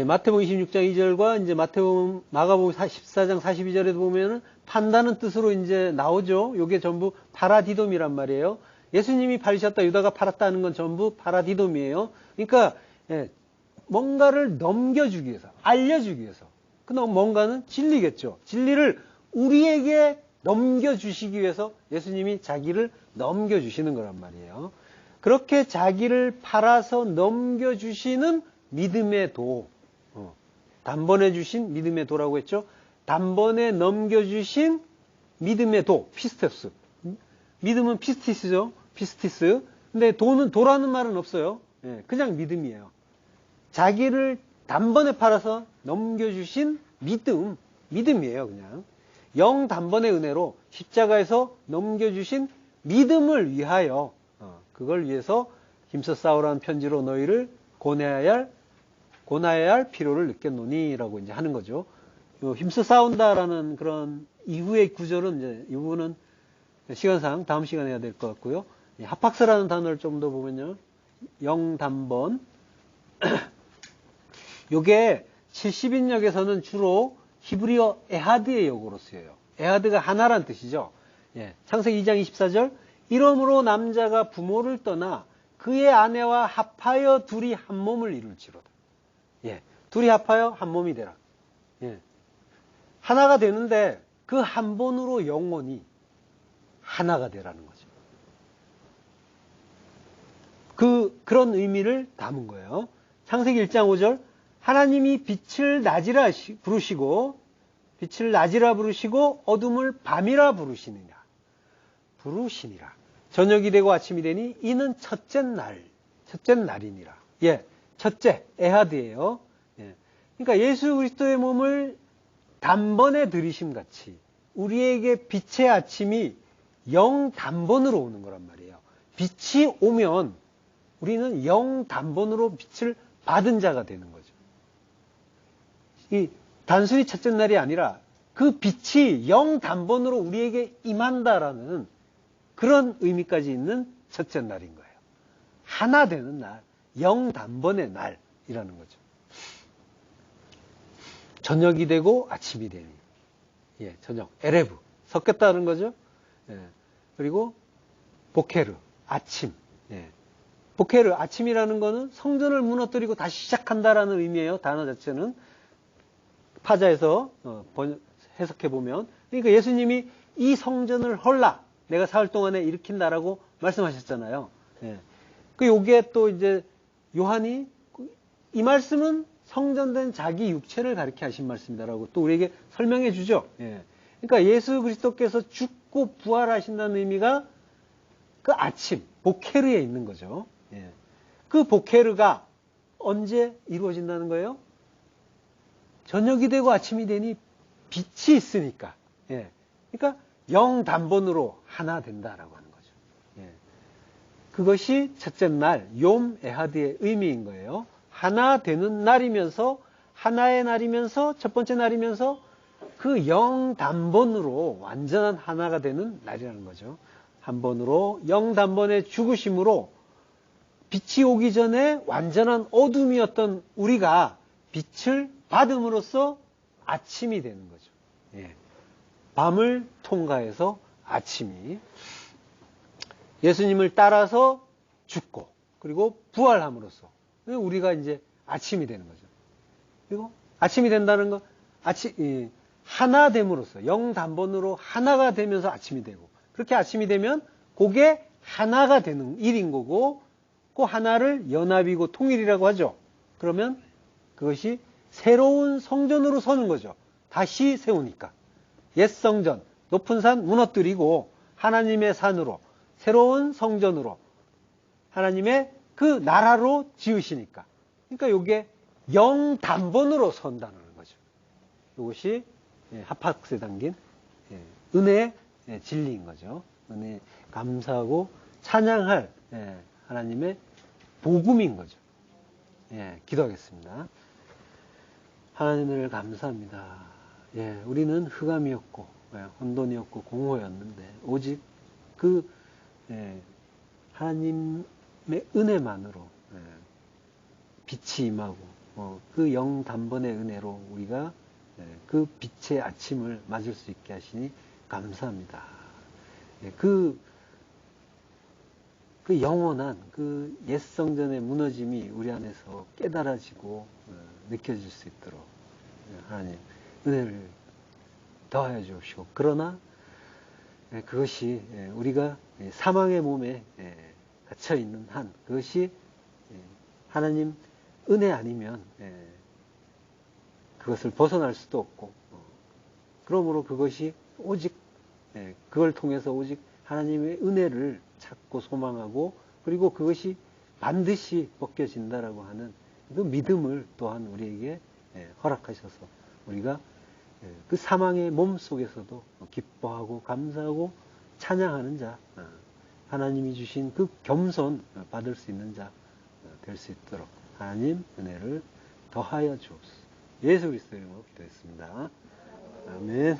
마태복음 26장 2절과 이제 마가복음 14장 42절에도 보면은 판다는 뜻으로 이제 나오죠. 이게 전부 파라디돔이란 말이에요. 예수님이 팔리셨다, 유다가 팔았다는 건 전부 파라디돔이에요. 그러니까 뭔가를 넘겨주기 위해서, 알려주기 위해서. 그 뭔가는 진리겠죠. 진리를 우리에게 넘겨주시기 위해서 예수님이 자기를 넘겨주시는 거란 말이에요. 그렇게 자기를 팔아서 넘겨주시는 믿음의 도, 단번에 주신 믿음의 도라고 했죠. 단번에 넘겨주신 믿음의 도, 피스테스. 믿음은 피스티스죠. 피스티스. 근데 도라는 말은 없어요. 그냥 믿음이에요. 자기를 단번에 팔아서 넘겨주신 믿음이에요, 그냥. 단번의 은혜로 십자가에서 넘겨주신 믿음을 위하여, 그걸 위해서 힘써 싸우라는 편지로 너희를 고뇌하여야 할 필요를 느꼈노니라고 이제 하는 거죠. 힘써 싸운다라는 그런 이후의 구절은 이제 이 부분은 시간상 다음 시간에 해야 될 것 같고요. 합학서라는 단어를 좀 더 보면요. 영단번. 요게 70인역에서는 주로 히브리어 에하드의 역으로 쓰여요. 에하드가 하나란 뜻이죠. 창세기 2장 24절 이러므로 남자가 부모를 떠나 그의 아내와 합하여 둘이 한 몸을 이룰지로다. 둘이 합하여 한 몸이 되라. 하나가 되는데 그 한 번으로 영원히 하나가 되라는 거죠. 그런 의미를 담은 거예요. 창세기 1장 5절 하나님이 빛을 낮이라 부르시고 어둠을 밤이라 부르시니라. 저녁이 되고 아침이 되니 이는 첫째 날이니라. 첫째 에하드예요. 그러니까 예수 그리스도의 몸을 단번에 들이심 같이 우리에게 빛의 아침이 영단번으로 오는 거란 말이에요. 빛이 오면 우리는 영단번으로 빛을 받은 자가 되는 거죠. 이 단순히 첫째 날이 아니라 그 빛이 영단번으로 우리에게 임한다라는 그런 의미까지 있는 첫째 날인 거예요. 하나 되는 날, 영단번의 날이라는 거죠. 저녁이 되고 아침이 되니. 예, 저녁, 에레브. 섞였다는 거죠. 예, 그리고 보케르, 아침. 예. 보케르, 아침이라는 거는 성전을 무너뜨리고 다시 시작한다라는 의미예요. 단어 자체는. 파자에서 해석해보면. 그러니까 예수님이 이 성전을 헐라, 내가 사흘 동안에 일으킨다라고 말씀하셨잖아요. 예. 요게 또 이제 요한이 이 말씀은 성전된 자기 육체를 가리켜 하신 말씀이다라고 또 우리에게 설명해 주죠. 예. 그러니까 예수 그리스도께서 죽고 부활하신다는 의미가 그 아침, 보케르에 있는 거죠. 예. 그 보케르가 언제 이루어진다는 거예요? 저녁이 되고 아침이 되니 빛이 있으니까. 예. 그러니까 영단번으로 하나 된다라고 하는 거죠. 예. 그것이 첫째 날, 욤 에하드의 의미인 거예요. 하나 되는 날이면서, 하나의 날이면서, 첫 번째 날이면서 그 영단번으로 완전한 하나가 되는 날이라는 거죠. 한 번으로 영단번의 죽으심으로 빛이 오기 전에 완전한 어둠이었던 우리가 빛을 받음으로써 아침이 되는 거죠. 예. 밤을 통과해서 아침이 예수님을 따라서 죽고 그리고 부활함으로써 우리가 이제 아침이 되는 거죠. 그리고 아침이 된다는 거, 하나됨으로써 영단번으로 하나가 되면서 아침이 되고 그렇게 아침이 되면 그게 하나가 되는 일인 거고 그 하나를 연합이고 통일이라고 하죠. 그러면 그것이 새로운 성전으로 서는 거죠. 다시 세우니까. 옛 성전, 높은 산 무너뜨리고 하나님의 산으로 새로운 성전으로 하나님의 그 나라로 지으시니까. 그러니까 이게 영단번으로 선다는 거죠. 이것이 하팍스에 담긴 은혜의 진리인 거죠. 은혜 감사하고 찬양할 하나님의 복음인 거죠. 기도하겠습니다. 하나님을 감사합니다. 우리는 흑암이었고 혼돈이었고 공허였는데 오직 그 하나님의 은혜만으로 빛이 임하고 그 영단번의 은혜로 우리가 그 빛의 아침을 맞을 수 있게 하시니 감사합니다. 그 영원한 그 옛 성전의 무너짐이 우리 안에서 깨달아지고 느껴질 수 있도록 하나님 은혜를 더하여 주옵시고 그러나 그것이 우리가 사망의 몸에 갇혀 있는 한 그것이 하나님 은혜 아니면 그것을 벗어날 수도 없고 그러므로 그것이 오직 그걸 통해서 오직 하나님의 은혜를 찾고 소망하고 그리고 그것이 반드시 벗겨진다라고 하는 그 믿음을 또한 우리에게 허락하셔서 우리가 그 사망의 몸 속에서도 기뻐하고 감사하고 찬양하는 자, 하나님이 주신 그 겸손 받을 수 있는 자 될 수 있도록 하나님 은혜를 더하여 주옵소서. 예수 그리스도의 이름으로 기도했습니다. 아멘.